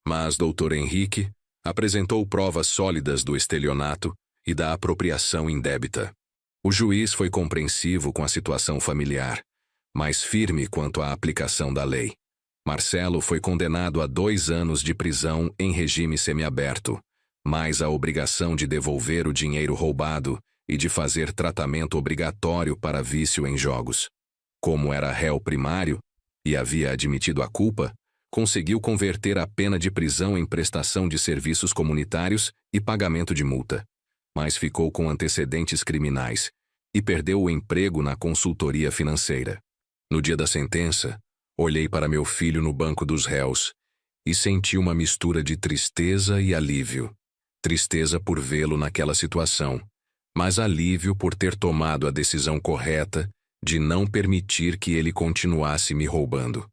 Mas Dr. Henrique apresentou provas sólidas do estelionato e da apropriação indébita. O juiz foi compreensivo com a situação familiar, mas firme quanto à aplicação da lei. Marcelo foi condenado a 2 anos de prisão em regime semiaberto, mais a obrigação de devolver o dinheiro roubado e de fazer tratamento obrigatório para vício em jogos. Como era réu primário e havia admitido a culpa, conseguiu converter a pena de prisão em prestação de serviços comunitários e pagamento de multa, mas ficou com antecedentes criminais e perdeu o emprego na consultoria financeira. No dia da sentença, olhei para meu filho no banco dos réus e senti uma mistura de tristeza e alívio. Tristeza por vê-lo naquela situação, mas alívio por ter tomado a decisão correta de não permitir que ele continuasse me roubando.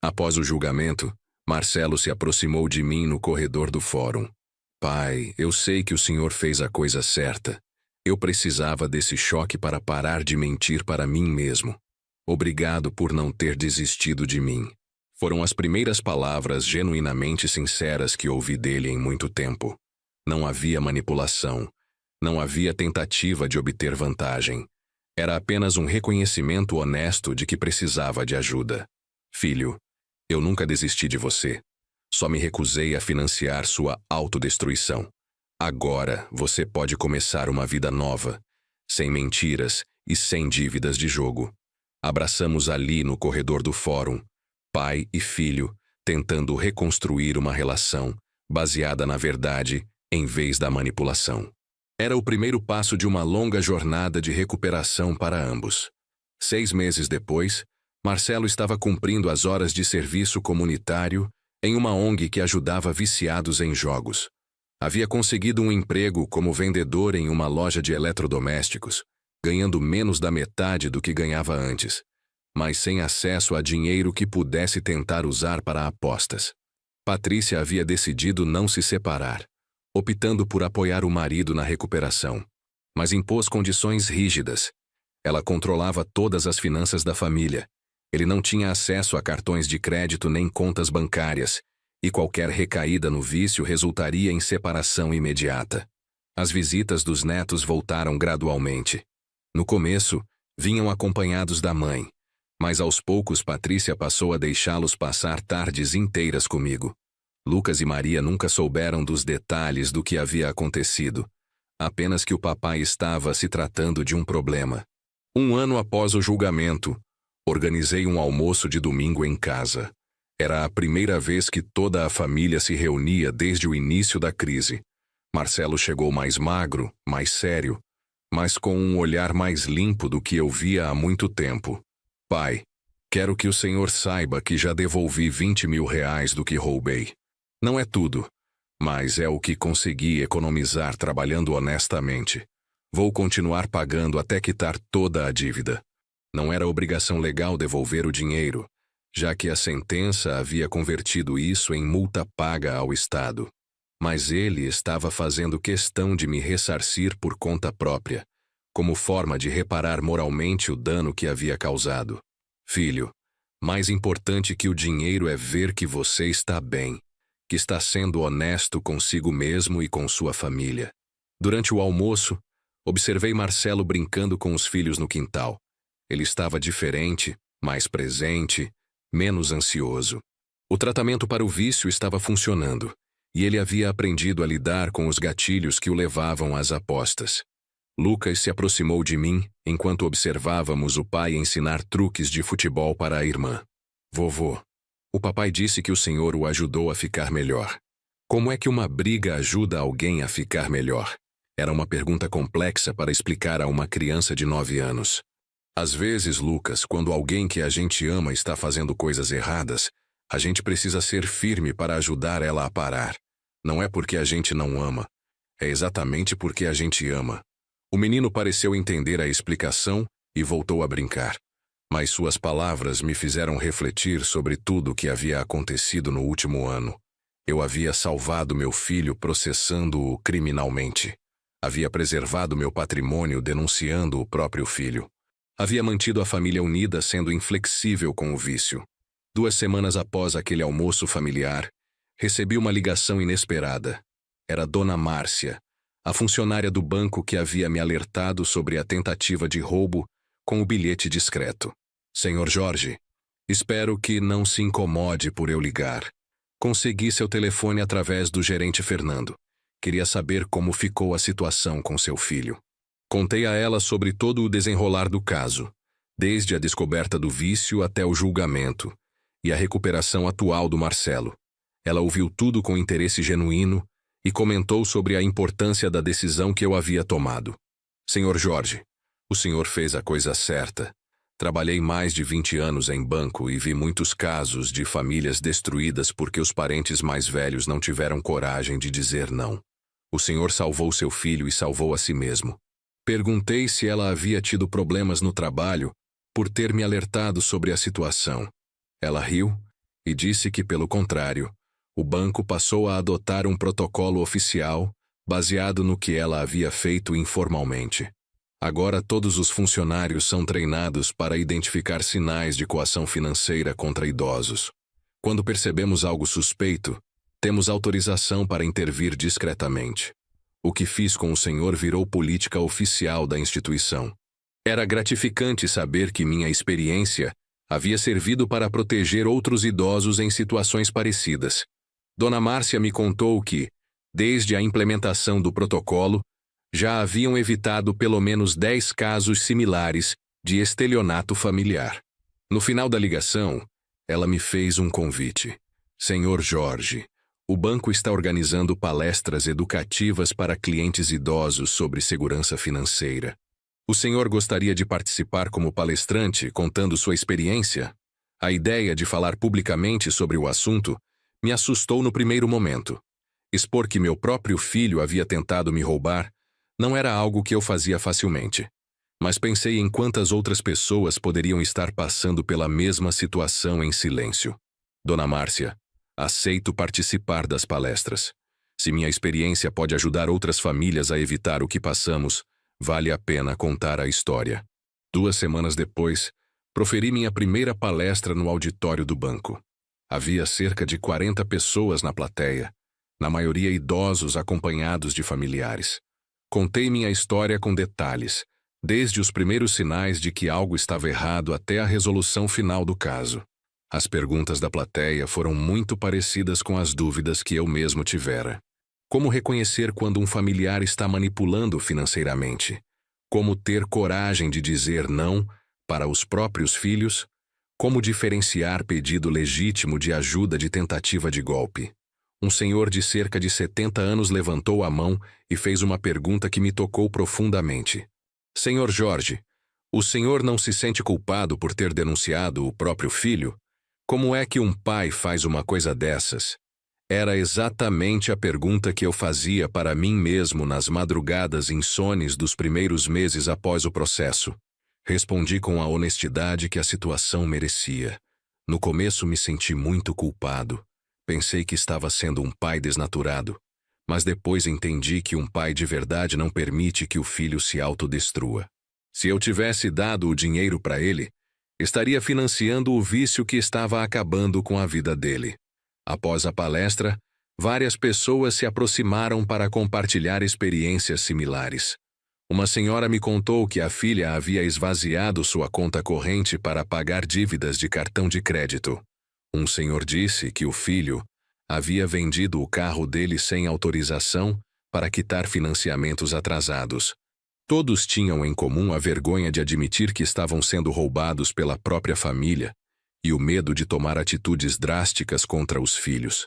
Após o julgamento, Marcelo se aproximou de mim no corredor do fórum. Pai, eu sei que o senhor fez a coisa certa. Eu precisava desse choque para parar de mentir para mim mesmo. Obrigado por não ter desistido de mim. Foram as primeiras palavras genuinamente sinceras que ouvi dele em muito tempo. Não havia manipulação. Não havia tentativa de obter vantagem. Era apenas um reconhecimento honesto de que precisava de ajuda. Filho, eu nunca desisti de você. Só me recusei a financiar sua autodestruição. Agora você pode começar uma vida nova, sem mentiras e sem dívidas de jogo. Abraçamos ali no corredor do fórum, pai e filho, tentando reconstruir uma relação baseada na verdade em vez da manipulação. Era o primeiro passo de uma longa jornada de recuperação para ambos. 6 meses depois, Marcelo estava cumprindo as horas de serviço comunitário em uma ONG que ajudava viciados em jogos. Havia conseguido um emprego como vendedor em uma loja de eletrodomésticos, ganhando menos da metade do que ganhava antes, mas sem acesso a dinheiro que pudesse tentar usar para apostas. Patrícia havia decidido não se separar, optando por apoiar o marido na recuperação, mas impôs condições rígidas. Ela controlava todas as finanças da família. Ele não tinha acesso a cartões de crédito nem contas bancárias, e qualquer recaída no vício resultaria em separação imediata. As visitas dos netos voltaram gradualmente. No começo, vinham acompanhados da mãe, mas aos poucos Patrícia passou a deixá-los passar tardes inteiras comigo. Lucas e Maria nunca souberam dos detalhes do que havia acontecido, apenas que o papai estava se tratando de um problema. 1 ano após o julgamento, organizei um almoço de domingo em casa. Era a primeira vez que toda a família se reunia desde o início da crise. Marcelo chegou mais magro, mais sério, mas com um olhar mais limpo do que eu via há muito tempo. Pai, quero que o senhor saiba que já devolvi 20 mil reais do que roubei. Não é tudo, mas é o que consegui economizar trabalhando honestamente. Vou continuar pagando até quitar toda a dívida. Não era obrigação legal devolver o dinheiro, já que a sentença havia convertido isso em multa paga ao Estado. Mas ele estava fazendo questão de me ressarcir por conta própria, como forma de reparar moralmente o dano que havia causado. Filho, mais importante que o dinheiro é ver que você está bem, que está sendo honesto consigo mesmo e com sua família. Durante o almoço, observei Marcelo brincando com os filhos no quintal. Ele estava diferente, mais presente, menos ansioso. O tratamento para o vício estava funcionando, e ele havia aprendido a lidar com os gatilhos que o levavam às apostas. Lucas se aproximou de mim enquanto observávamos o pai ensinar truques de futebol para a irmã. Vovô, o papai disse que o senhor o ajudou a ficar melhor. Como é que uma briga ajuda alguém a ficar melhor? Era uma pergunta complexa para explicar a uma criança de 9 anos. Às vezes, Lucas, quando alguém que a gente ama está fazendo coisas erradas, a gente precisa ser firme para ajudar ela a parar. Não é porque a gente não ama, é exatamente porque a gente ama. O menino pareceu entender a explicação e voltou a brincar. Mas suas palavras me fizeram refletir sobre tudo o que havia acontecido no último ano. Eu havia salvado meu filho processando-o criminalmente. Havia preservado meu patrimônio denunciando o próprio filho. Havia mantido a família unida sendo inflexível com o vício. 2 semanas após aquele almoço familiar, recebi uma ligação inesperada. Era Dona Márcia, a funcionária do banco que havia me alertado sobre a tentativa de roubo com o bilhete discreto. Senhor Jorge, espero que não se incomode por eu ligar. Consegui seu telefone através do gerente Fernando. Queria saber como ficou a situação com seu filho. Contei a ela sobre todo o desenrolar do caso, desde a descoberta do vício até o julgamento e a recuperação atual do Marcelo. Ela ouviu tudo com interesse genuíno e comentou sobre a importância da decisão que eu havia tomado. Senhor Jorge, o senhor fez a coisa certa. Trabalhei mais de 20 anos em banco e vi muitos casos de famílias destruídas porque os parentes mais velhos não tiveram coragem de dizer não. O senhor salvou seu filho e salvou a si mesmo. Perguntei se ela havia tido problemas no trabalho por ter me alertado sobre a situação. Ela riu e disse que, pelo contrário, o banco passou a adotar um protocolo oficial baseado no que ela havia feito informalmente. Agora todos os funcionários são treinados para identificar sinais de coação financeira contra idosos. Quando percebemos algo suspeito, temos autorização para intervir discretamente. O que fiz com o senhor virou política oficial da instituição. Era gratificante saber que minha experiência havia servido para proteger outros idosos em situações parecidas. Dona Márcia me contou que, desde a implementação do protocolo, já haviam evitado pelo menos 10 casos similares de estelionato familiar. No final da ligação, ela me fez um convite. Senhor Jorge, o banco está organizando palestras educativas para clientes idosos sobre segurança financeira. O senhor gostaria de participar como palestrante, contando sua experiência? A ideia de falar publicamente sobre o assunto me assustou no primeiro momento. Expor que meu próprio filho havia tentado me roubar não era algo que eu fazia facilmente. Mas pensei em quantas outras pessoas poderiam estar passando pela mesma situação em silêncio. Dona Márcia, aceito participar das palestras. Se minha experiência pode ajudar outras famílias a evitar o que passamos, vale a pena contar a história. 2 semanas depois, proferi minha primeira palestra no auditório do banco. Havia cerca de 40 pessoas na plateia, na maioria idosos acompanhados de familiares. Contei minha história com detalhes, desde os primeiros sinais de que algo estava errado até a resolução final do caso. As perguntas da plateia foram muito parecidas com as dúvidas que eu mesmo tivera. Como reconhecer quando um familiar está manipulando financeiramente? Como ter coragem de dizer não para os próprios filhos? Como diferenciar pedido legítimo de ajuda de tentativa de golpe? Um senhor de cerca de 70 anos levantou a mão e fez uma pergunta que me tocou profundamente. Senhor Jorge, o senhor não se sente culpado por ter denunciado o próprio filho? Como é que um pai faz uma coisa dessas? Era exatamente a pergunta que eu fazia para mim mesmo nas madrugadas insones dos primeiros meses após o processo. Respondi com a honestidade que a situação merecia. No começo me senti muito culpado. Pensei que estava sendo um pai desnaturado, mas depois entendi que um pai de verdade não permite que o filho se autodestrua. Se eu tivesse dado o dinheiro para ele, estaria financiando o vício que estava acabando com a vida dele. Após a palestra, várias pessoas se aproximaram para compartilhar experiências similares. Uma senhora me contou que a filha havia esvaziado sua conta corrente para pagar dívidas de cartão de crédito. Um senhor disse que o filho havia vendido o carro dele sem autorização para quitar financiamentos atrasados. Todos tinham em comum a vergonha de admitir que estavam sendo roubados pela própria família e o medo de tomar atitudes drásticas contra os filhos.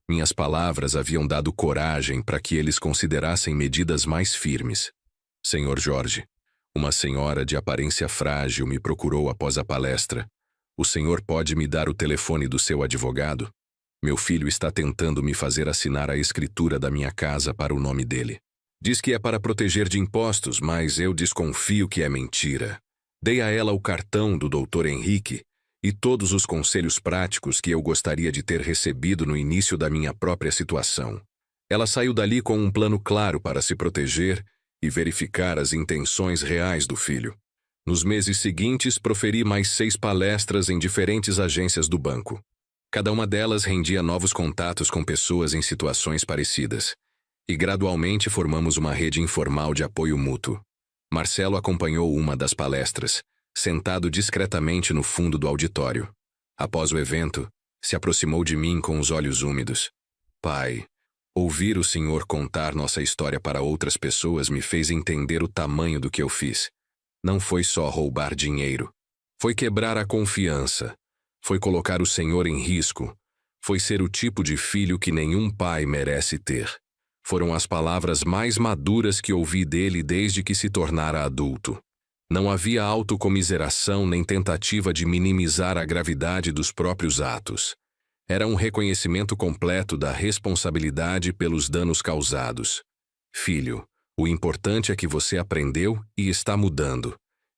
Minhas palavras haviam dado coragem para que eles considerassem medidas mais firmes. Senhor Jorge, uma senhora de aparência frágil me procurou após a palestra. O senhor pode me dar o telefone do seu advogado? Meu filho está tentando me fazer assinar a escritura da minha casa para o nome dele. Diz que é para proteger de impostos, mas eu desconfio que é mentira. Dei a ela o cartão do Dr. Henrique e todos os conselhos práticos que eu gostaria de ter recebido no início da minha própria situação. Ela saiu dali com um plano claro para se proteger e verificar as intenções reais do filho. Nos meses seguintes, proferi mais 6 palestras em diferentes agências do banco. Cada uma delas rendia novos contatos com pessoas em situações parecidas. E gradualmente formamos uma rede informal de apoio mútuo. Marcelo acompanhou uma das palestras, sentado discretamente no fundo do auditório. Após o evento, se aproximou de mim com os olhos úmidos. Pai, ouvir o senhor contar nossa história para outras pessoas me fez entender o tamanho do que eu fiz. Não foi só roubar dinheiro. Foi quebrar a confiança. Foi colocar o senhor em risco. Foi ser o tipo de filho que nenhum pai merece ter. Foram as palavras mais maduras que ouvi dele desde que se tornara adulto. Não havia autocomiseração nem tentativa de minimizar a gravidade dos próprios atos. Era um reconhecimento completo da responsabilidade pelos danos causados. Filho, o importante é que você aprendeu e está mudando,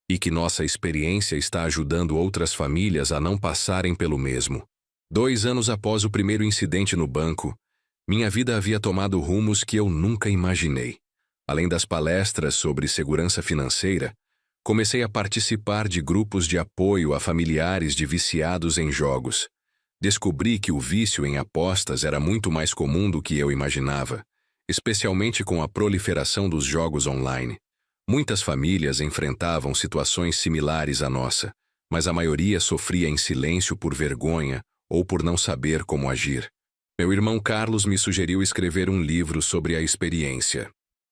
e que nossa experiência está ajudando outras famílias a não passarem pelo mesmo. 2 anos após o primeiro incidente no banco, minha vida havia tomado rumos que eu nunca imaginei. Além das palestras sobre segurança financeira, comecei a participar de grupos de apoio a familiares de viciados em jogos. Descobri que o vício em apostas era muito mais comum do que eu imaginava, especialmente com a proliferação dos jogos online. Muitas famílias enfrentavam situações similares à nossa, mas a maioria sofria em silêncio por vergonha ou por não saber como agir. Meu irmão Carlos me sugeriu escrever um livro sobre a experiência.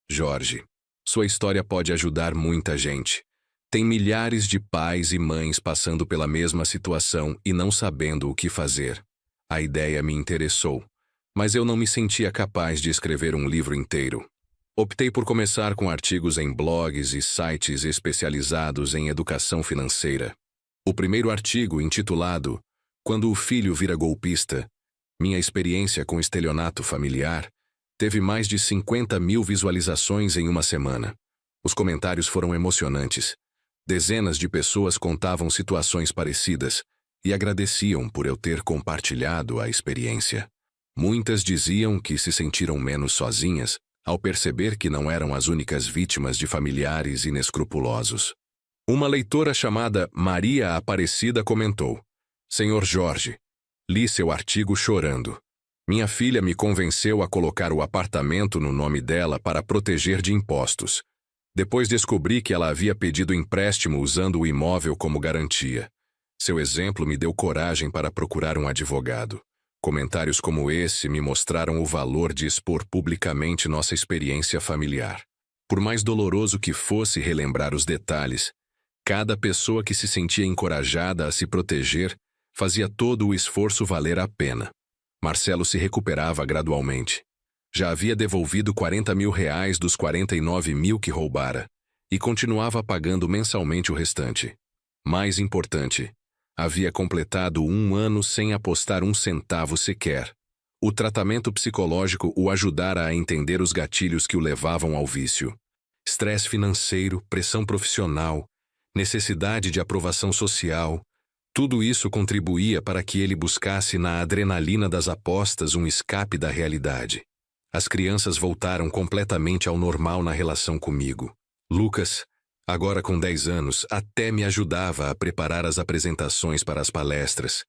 Jorge, sua história pode ajudar muita gente. Tem milhares de pais e mães passando pela mesma situação e não sabendo o que fazer. A ideia me interessou, mas eu não me sentia capaz de escrever um livro inteiro. Optei por começar com artigos em blogs e sites especializados em educação financeira. O primeiro artigo, intitulado "Quando o filho vira golpista, minha experiência com estelionato familiar", teve mais de 50 mil visualizações em uma semana. Os comentários foram emocionantes. Dezenas de pessoas contavam situações parecidas e agradeciam por eu ter compartilhado a experiência. Muitas diziam que se sentiram menos sozinhas ao perceber que não eram as únicas vítimas de familiares inescrupulosos. Uma leitora chamada Maria Aparecida comentou: "Senhor Jorge, li seu artigo chorando. Minha filha me convenceu a colocar o apartamento no nome dela para proteger de impostos. Depois descobri que ela havia pedido empréstimo usando o imóvel como garantia. Seu exemplo me deu coragem para procurar um advogado. Comentários como esse me mostraram o valor de expor publicamente nossa experiência familiar. Por mais doloroso que fosse relembrar os detalhes, cada pessoa que se sentia encorajada a se proteger fazia todo o esforço valer a pena. Marcelo se recuperava gradualmente. Já havia devolvido R$40 mil dos 49 mil que roubara e continuava pagando mensalmente o restante. Mais importante, havia completado 1 ano sem apostar 1 centavo sequer. O tratamento psicológico o ajudara a entender os gatilhos que o levavam ao vício. Estresse financeiro, pressão profissional, necessidade de aprovação social, tudo isso contribuía para que ele buscasse na adrenalina das apostas um escape da realidade. As crianças voltaram completamente ao normal na relação comigo. Lucas, agora com 10 anos, até me ajudava a preparar as apresentações para as palestras,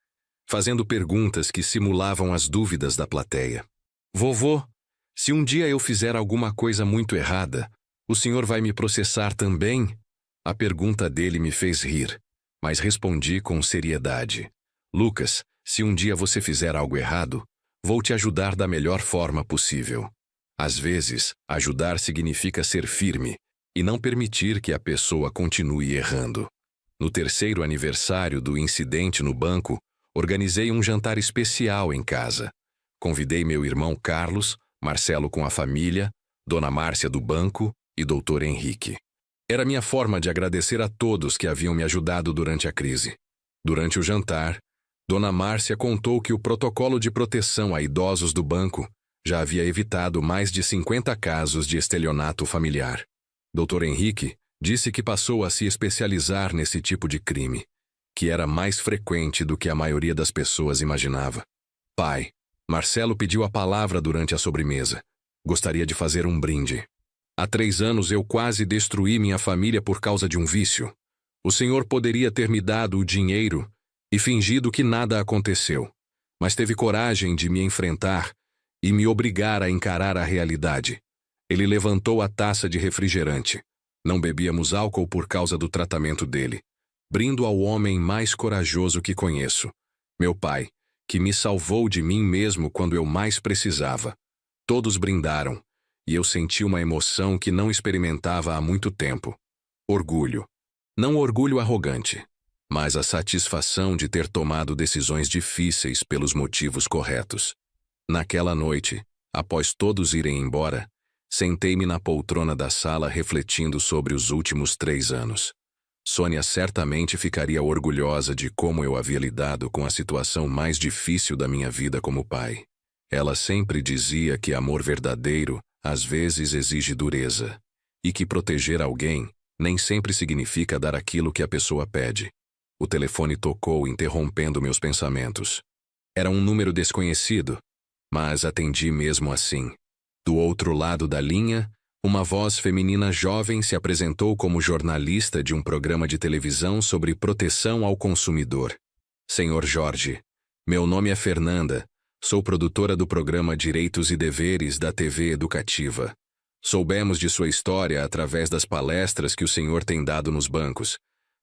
fazendo perguntas que simulavam as dúvidas da plateia. "Vovô, se um dia eu fizer alguma coisa muito errada, o senhor vai me processar também?" A pergunta dele me fez rir, mas respondi com seriedade: "Lucas, se um dia você fizer algo errado, vou te ajudar da melhor forma possível." Às vezes, ajudar significa ser firme e não permitir que a pessoa continue errando. No 3º aniversário do incidente no banco, organizei um jantar especial em casa. Convidei meu irmão Carlos, Marcelo com a família, Dona Márcia do banco e Dr. Henrique. Era minha forma de agradecer a todos que haviam me ajudado durante a crise. Durante o jantar, Dona Márcia contou que o protocolo de proteção a idosos do banco já havia evitado mais de 50 casos de estelionato familiar. Dr. Henrique disse que passou a se especializar nesse tipo de crime, que era mais frequente do que a maioria das pessoas imaginava. "Pai, Marcelo pediu a palavra durante a sobremesa. Gostaria de fazer um brinde." Há 3 anos eu quase destruí minha família por causa de um vício. O Senhor poderia ter me dado o dinheiro e fingido que nada aconteceu, mas teve coragem de me enfrentar e me obrigar a encarar a realidade. Ele levantou a taça de refrigerante. Não bebíamos álcool por causa do tratamento dele. Brindo ao homem mais corajoso que conheço, meu pai, que me salvou de mim mesmo quando eu mais precisava. Todos brindaram, e eu senti uma emoção que não experimentava há muito tempo. Orgulho. Não orgulho arrogante, mas a satisfação de ter tomado decisões difíceis pelos motivos corretos. Naquela noite, após todos irem embora, sentei-me na poltrona da sala refletindo sobre os últimos 3 anos. Sônia certamente ficaria orgulhosa de como eu havia lidado com a situação mais difícil da minha vida como pai. Ela sempre dizia que amor verdadeiro às vezes exige dureza, e que proteger alguém nem sempre significa dar aquilo que a pessoa pede. O telefone tocou, interrompendo meus pensamentos. Era um número desconhecido, mas atendi mesmo assim. Do outro lado da linha, uma voz feminina jovem se apresentou como jornalista de um programa de televisão sobre proteção ao consumidor. Senhor Jorge, meu nome é Fernanda, sou produtora do programa Direitos e Deveres da TV Educativa. Soubemos de sua história através das palestras que o senhor tem dado nos bancos.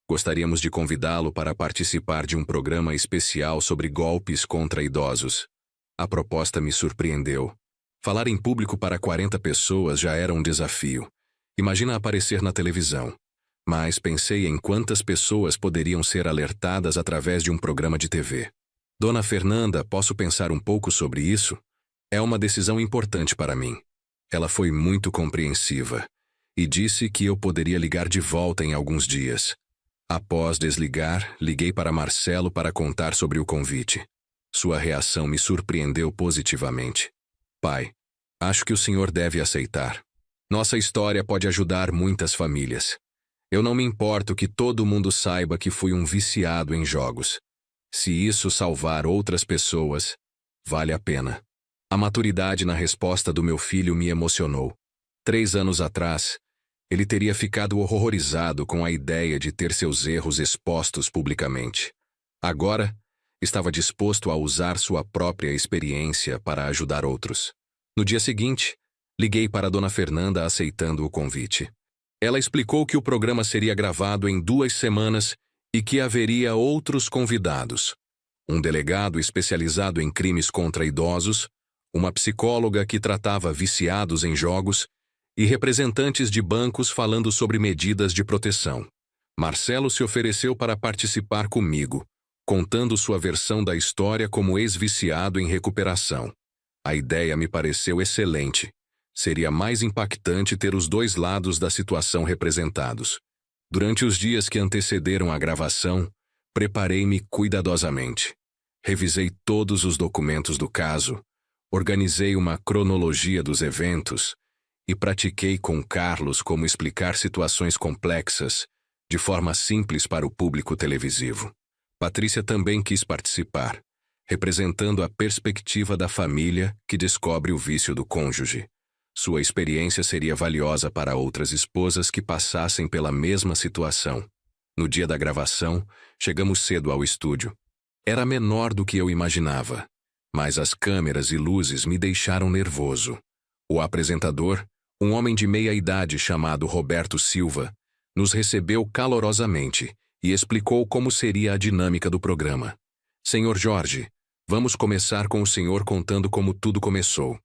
Gostaríamos de convidá-lo para participar de um programa especial sobre golpes contra idosos. A proposta me surpreendeu. Falar em público para 40 pessoas já era um desafio. Imagina aparecer na televisão. Mas pensei em quantas pessoas poderiam ser alertadas através de um programa de TV. Dona Fernanda, posso pensar um pouco sobre isso? É uma decisão importante para mim. Ela foi muito compreensiva e disse que eu poderia ligar de volta em alguns dias. Após desligar, liguei para Marcelo para contar sobre o convite. Sua reação me surpreendeu positivamente. Pai, acho que o senhor deve aceitar. Nossa história pode ajudar muitas famílias. Eu não me importo que todo mundo saiba que fui um viciado em jogos. Se isso salvar outras pessoas, vale a pena. A maturidade na resposta do meu filho me emocionou. 3 anos atrás, ele teria ficado horrorizado com a ideia de ter seus erros expostos publicamente. Agora, estava disposto a usar sua própria experiência para ajudar outros. No dia seguinte, liguei para Dona Fernanda aceitando o convite. Ela explicou que o programa seria gravado em 2 semanas e que haveria outros convidados. Um delegado especializado em crimes contra idosos, uma psicóloga que tratava viciados em jogos e representantes de bancos falando sobre medidas de proteção. Marcelo se ofereceu para participar comigo, contando sua versão da história como ex-viciado em recuperação. A ideia me pareceu excelente. Seria mais impactante ter os 2 lados da situação representados. Durante os dias que antecederam a gravação, preparei-me cuidadosamente. Revisei todos os documentos do caso, organizei uma cronologia dos eventos e pratiquei com Carlos como explicar situações complexas de forma simples para o público televisivo. Patrícia também quis participar, representando a perspectiva da família que descobre o vício do cônjuge. Sua experiência seria valiosa para outras esposas que passassem pela mesma situação. No dia da gravação, chegamos cedo ao estúdio. Era menor do que eu imaginava, mas as câmeras e luzes me deixaram nervoso. O apresentador, um homem de meia-idade chamado Roberto Silva, nos recebeu calorosamente e explicou como seria a dinâmica do programa. Senhor Jorge, vamos começar com o senhor contando como tudo começou.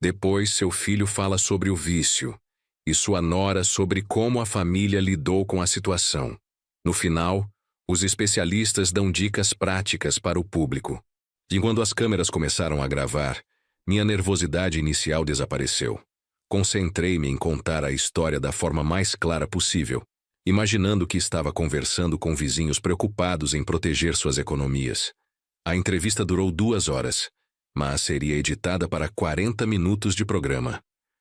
Depois, seu filho fala sobre o vício e sua nora sobre como a família lidou com a situação. No final, os especialistas dão dicas práticas para o público. E quando as câmeras começaram a gravar, minha nervosidade inicial desapareceu. Concentrei-me em contar a história da forma mais clara possível, imaginando que estava conversando com vizinhos preocupados em proteger suas economias. A entrevista durou 2 horas, mas seria editada para 40 minutos de programa.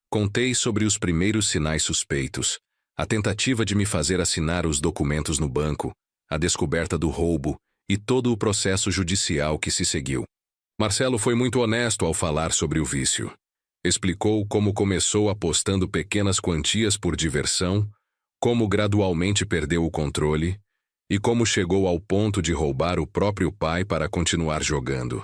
Contei sobre os primeiros sinais suspeitos, a tentativa de me fazer assinar os documentos no banco, a descoberta do roubo e todo o processo judicial que se seguiu. Marcelo foi muito honesto ao falar sobre o vício. Explicou como começou apostando pequenas quantias por diversão, como gradualmente perdeu o controle e como chegou ao ponto de roubar o próprio pai para continuar jogando.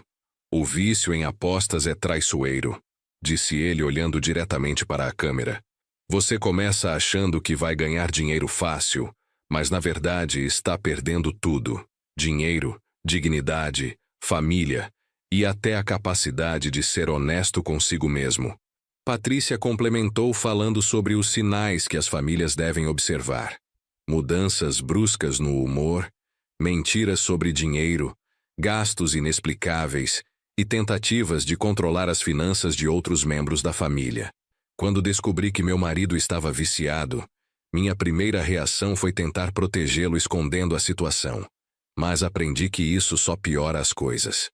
O vício em apostas é traiçoeiro, disse ele olhando diretamente para a câmera. Você começa achando que vai ganhar dinheiro fácil, mas na verdade está perdendo tudo: dinheiro, dignidade, família e até a capacidade de ser honesto consigo mesmo. Patrícia complementou falando sobre os sinais que as famílias devem observar: mudanças bruscas no humor, mentiras sobre dinheiro, gastos inexplicáveis e tentativas de controlar as finanças de outros membros da família. Quando descobri que meu marido estava viciado, minha primeira reação foi tentar protegê-lo escondendo a situação. Mas aprendi que isso só piora as coisas.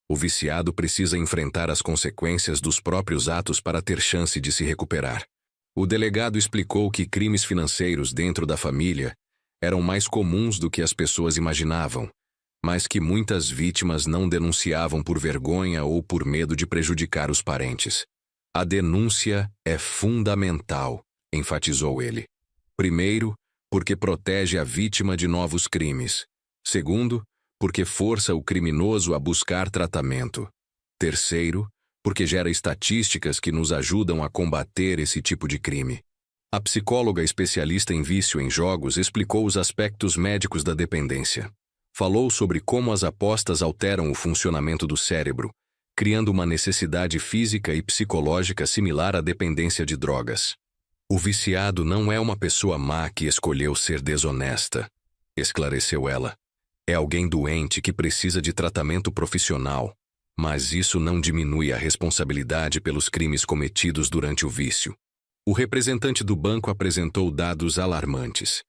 O viciado precisa enfrentar as consequências dos próprios atos para ter chance de se recuperar. O delegado explicou que crimes financeiros dentro da família eram mais comuns do que as pessoas imaginavam, mas que muitas vítimas não denunciavam por vergonha ou por medo de prejudicar os parentes. A denúncia é fundamental, enfatizou ele. Primeiro, porque protege a vítima de novos crimes. Segundo, porque força o criminoso a buscar tratamento. Terceiro, porque gera estatísticas que nos ajudam a combater esse tipo de crime. A psicóloga especialista em vício em jogos explicou os aspectos médicos da dependência. Falou sobre como as apostas alteram o funcionamento do cérebro, criando uma necessidade física e psicológica similar à dependência de drogas. O viciado não é uma pessoa má que escolheu ser desonesta, esclareceu ela. É alguém doente que precisa de tratamento profissional, mas isso não diminui a responsabilidade pelos crimes cometidos durante o vício. O representante do banco apresentou dados alarmantes.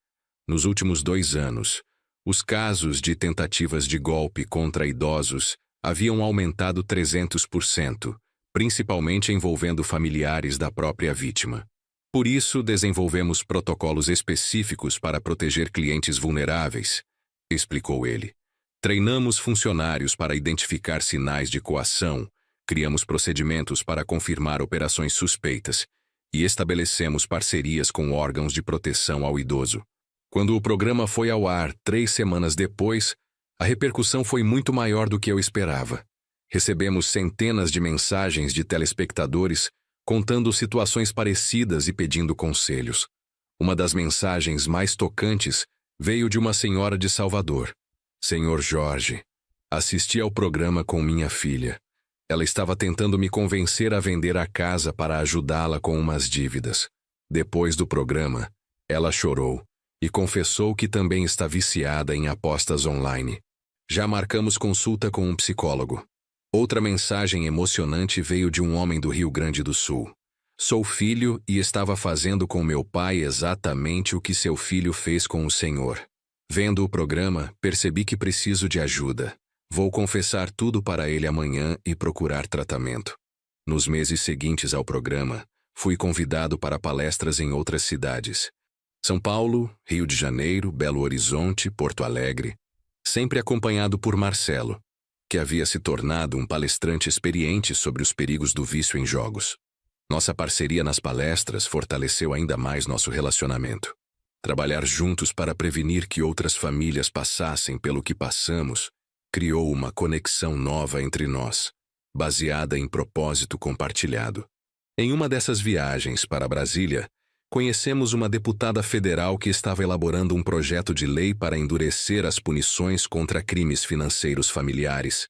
Nos últimos 2 anos, os casos de tentativas de golpe contra idosos haviam aumentado 300%, principalmente envolvendo familiares da própria vítima. Por isso, desenvolvemos protocolos específicos para proteger clientes vulneráveis, explicou ele. Treinamos funcionários para identificar sinais de coação, criamos procedimentos para confirmar operações suspeitas e estabelecemos parcerias com órgãos de proteção ao idoso. Quando o programa foi ao ar 3 semanas depois, a repercussão foi muito maior do que eu esperava. Recebemos centenas de mensagens de telespectadores contando situações parecidas e pedindo conselhos. Uma das mensagens mais tocantes veio de uma senhora de Salvador. Senhor Jorge, assisti ao programa com minha filha. Ela estava tentando me convencer a vender a casa para ajudá-la com umas dívidas. Depois do programa, ela chorou e confessou que também está viciada em apostas online. Já marcamos consulta com um psicólogo. Outra mensagem emocionante veio de um homem do Rio Grande do Sul. Sou filho e estava fazendo com meu pai exatamente o que seu filho fez com o senhor. Vendo o programa, percebi que preciso de ajuda. Vou confessar tudo para ele amanhã e procurar tratamento. Nos meses seguintes ao programa, fui convidado para palestras em outras cidades. São Paulo, Rio de Janeiro, Belo Horizonte, Porto Alegre, sempre acompanhado por Marcelo, que havia se tornado um palestrante experiente sobre os perigos do vício em jogos. Nossa parceria nas palestras fortaleceu ainda mais nosso relacionamento. Trabalhar juntos para prevenir que outras famílias passassem pelo que passamos criou uma conexão nova entre nós, baseada em propósito compartilhado. Em uma dessas viagens para Brasília, conhecemos uma deputada federal que estava elaborando um projeto de lei para endurecer as punições contra crimes financeiros familiares.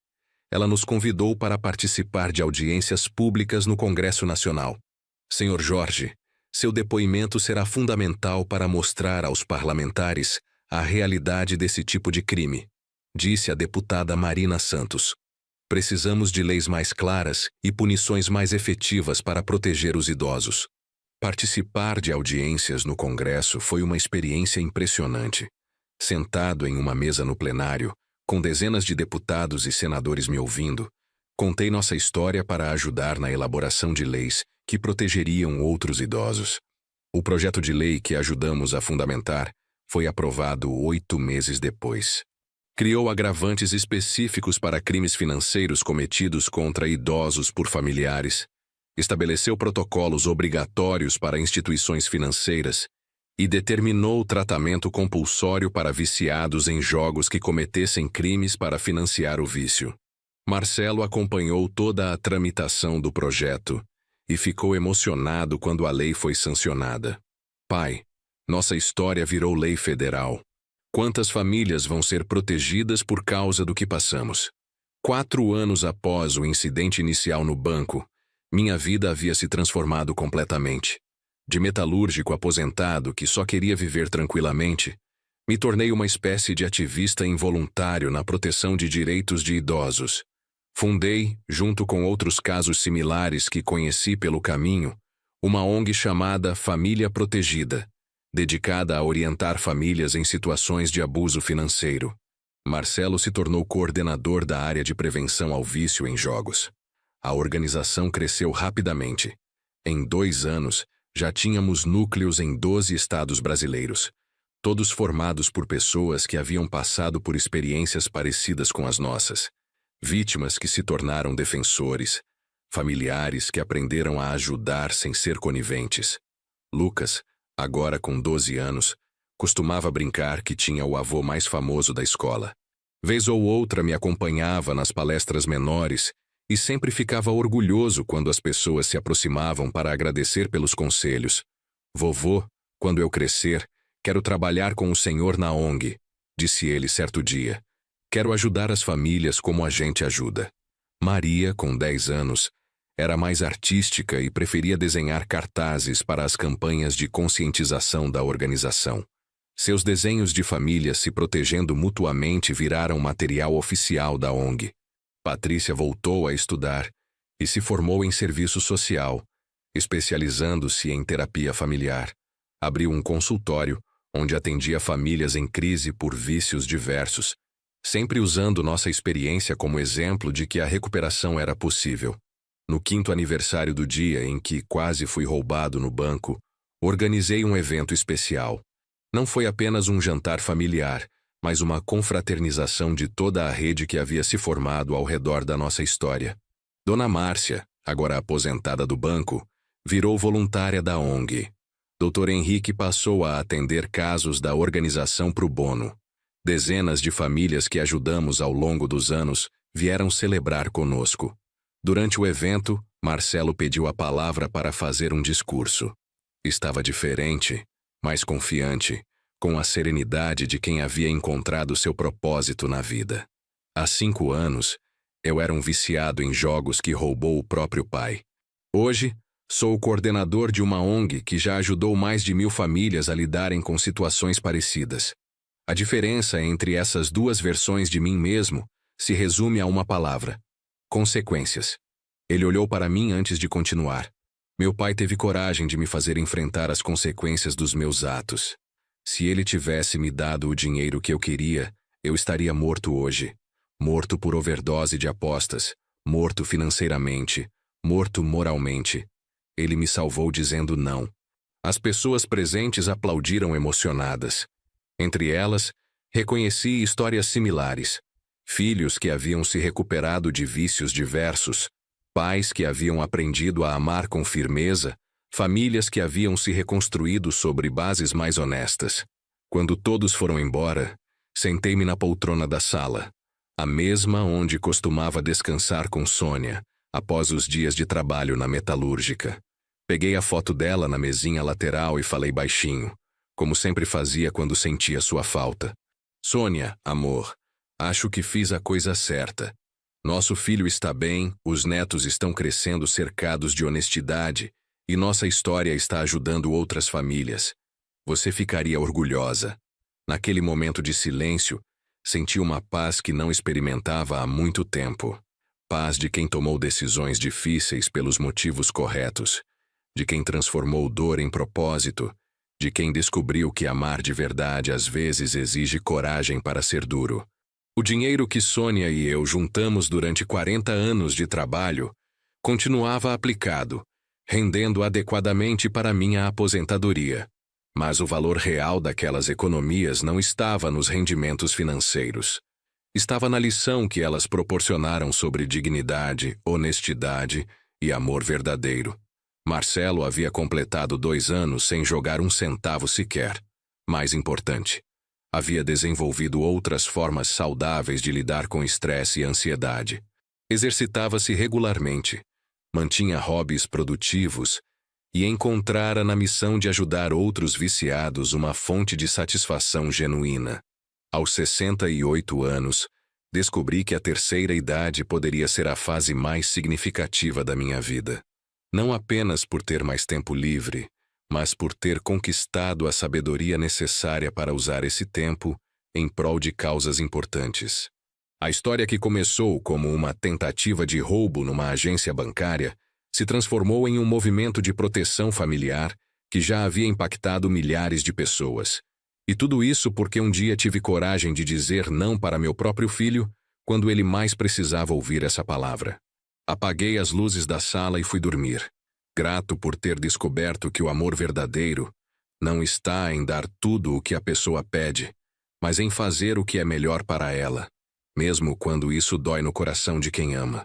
Ela nos convidou para participar de audiências públicas no Congresso Nacional. Senhor Jorge, seu depoimento será fundamental para mostrar aos parlamentares a realidade desse tipo de crime, disse a deputada Marina Santos. Precisamos de leis mais claras e punições mais efetivas para proteger os idosos. Participar de audiências no Congresso foi uma experiência impressionante. Sentado em uma mesa no plenário, com dezenas de deputados e senadores me ouvindo, contei nossa história para ajudar na elaboração de leis que protegeriam outros idosos. O projeto de lei que ajudamos a fundamentar foi aprovado 8 meses depois. Criou agravantes específicos para crimes financeiros cometidos contra idosos por familiares, estabeleceu protocolos obrigatórios para instituições financeiras e determinou tratamento compulsório para viciados em jogos que cometessem crimes para financiar o vício. Marcelo acompanhou toda a tramitação do projeto e ficou emocionado quando a lei foi sancionada. Pai, nossa história virou lei federal. Quantas famílias vão ser protegidas por causa do que passamos? 4 anos após o incidente inicial no banco, minha vida havia se transformado completamente. De metalúrgico aposentado que só queria viver tranquilamente, me tornei uma espécie de ativista involuntário na proteção de direitos de idosos. Fundei, junto com outros casos similares que conheci pelo caminho, uma ONG chamada Família Protegida, dedicada a orientar famílias em situações de abuso financeiro. Marcelo se tornou coordenador da área de prevenção ao vício em jogos. A organização cresceu rapidamente. Em 2 anos, já tínhamos núcleos em 12 estados brasileiros, todos formados por pessoas que haviam passado por experiências parecidas com as nossas. Vítimas que se tornaram defensores, familiares que aprenderam a ajudar sem ser coniventes. Lucas, agora com 12 anos, costumava brincar que tinha o avô mais famoso da escola. Vez ou outra me acompanhava nas palestras menores e sempre ficava orgulhoso quando as pessoas se aproximavam para agradecer pelos conselhos. Vovô, quando eu crescer, quero trabalhar com o senhor na ONG, disse ele certo dia. Quero ajudar as famílias como a gente ajuda. Maria, com 10 anos, era mais artística e preferia desenhar cartazes para as campanhas de conscientização da organização. Seus desenhos de famílias se protegendo mutuamente viraram material oficial da ONG. Patrícia voltou a estudar e se formou em serviço social, especializando-se em terapia familiar. Abriu um consultório onde atendia famílias em crise por vícios diversos, sempre usando nossa experiência como exemplo de que a recuperação era possível. No 5º aniversário do dia em que quase fui roubado no banco, organizei um evento especial. Não foi apenas um jantar familiar, mas uma confraternização de toda a rede que havia se formado ao redor da nossa história. Dona Márcia, agora aposentada do banco, virou voluntária da ONG. Dr. Henrique passou a atender casos da organização pro bono. Dezenas de famílias que ajudamos ao longo dos anos vieram celebrar conosco. Durante o evento, Marcelo pediu a palavra para fazer um discurso. Estava diferente, mais confiante, com a serenidade de quem havia encontrado seu propósito na vida. Há 5 anos, eu era um viciado em jogos que roubou o próprio pai. Hoje, sou o coordenador de uma ONG que já ajudou mais de 1000 famílias a lidarem com situações parecidas. A diferença entre essas 2 versões de mim mesmo se resume a uma palavra: consequências. Ele olhou para mim antes de continuar. Meu pai teve coragem de me fazer enfrentar as consequências dos meus atos. Se ele tivesse me dado o dinheiro que eu queria, eu estaria morto hoje. Morto por overdose de apostas, morto financeiramente, morto moralmente. Ele me salvou dizendo não. As pessoas presentes aplaudiram emocionadas. Entre elas, reconheci histórias similares. Filhos que haviam se recuperado de vícios diversos, pais que haviam aprendido a amar com firmeza, famílias que haviam se reconstruído sobre bases mais honestas. Quando todos foram embora, sentei-me na poltrona da sala, a mesma onde costumava descansar com Sônia, após os dias de trabalho na metalúrgica. Peguei a foto dela na mesinha lateral e falei baixinho, como sempre fazia quando sentia sua falta. Sônia, amor, acho que fiz a coisa certa. Nosso filho está bem, os netos estão crescendo cercados de honestidade e nossa história está ajudando outras famílias. Você ficaria orgulhosa. Naquele momento de silêncio, senti uma paz que não experimentava há muito tempo. Paz de quem tomou decisões difíceis pelos motivos corretos, de quem transformou dor em propósito, de quem descobriu que amar de verdade às vezes exige coragem para ser duro. O dinheiro que Sônia e eu juntamos durante 40 anos de trabalho continuava aplicado, rendendo adequadamente para minha aposentadoria. Mas o valor real daquelas economias não estava nos rendimentos financeiros. Estava na lição que elas proporcionaram sobre dignidade, honestidade e amor verdadeiro. Marcelo havia completado 2 anos sem jogar um centavo sequer. Mais importante, havia desenvolvido outras formas saudáveis de lidar com estresse e ansiedade. Exercitava-se regularmente, mantinha hobbies produtivos e encontrara na missão de ajudar outros viciados uma fonte de satisfação genuína. Aos 68 anos, descobri que a terceira idade poderia ser a fase mais significativa da minha vida. Não apenas por ter mais tempo livre, mas por ter conquistado a sabedoria necessária para usar esse tempo em prol de causas importantes. A história que começou como uma tentativa de roubo numa agência bancária se transformou em um movimento de proteção familiar que já havia impactado milhares de pessoas. E tudo isso porque um dia tive coragem de dizer não para meu próprio filho quando ele mais precisava ouvir essa palavra. Apaguei as luzes da sala e fui dormir, grato por ter descoberto que o amor verdadeiro não está em dar tudo o que a pessoa pede, mas em fazer o que é melhor para ela, mesmo quando isso dói no coração de quem ama.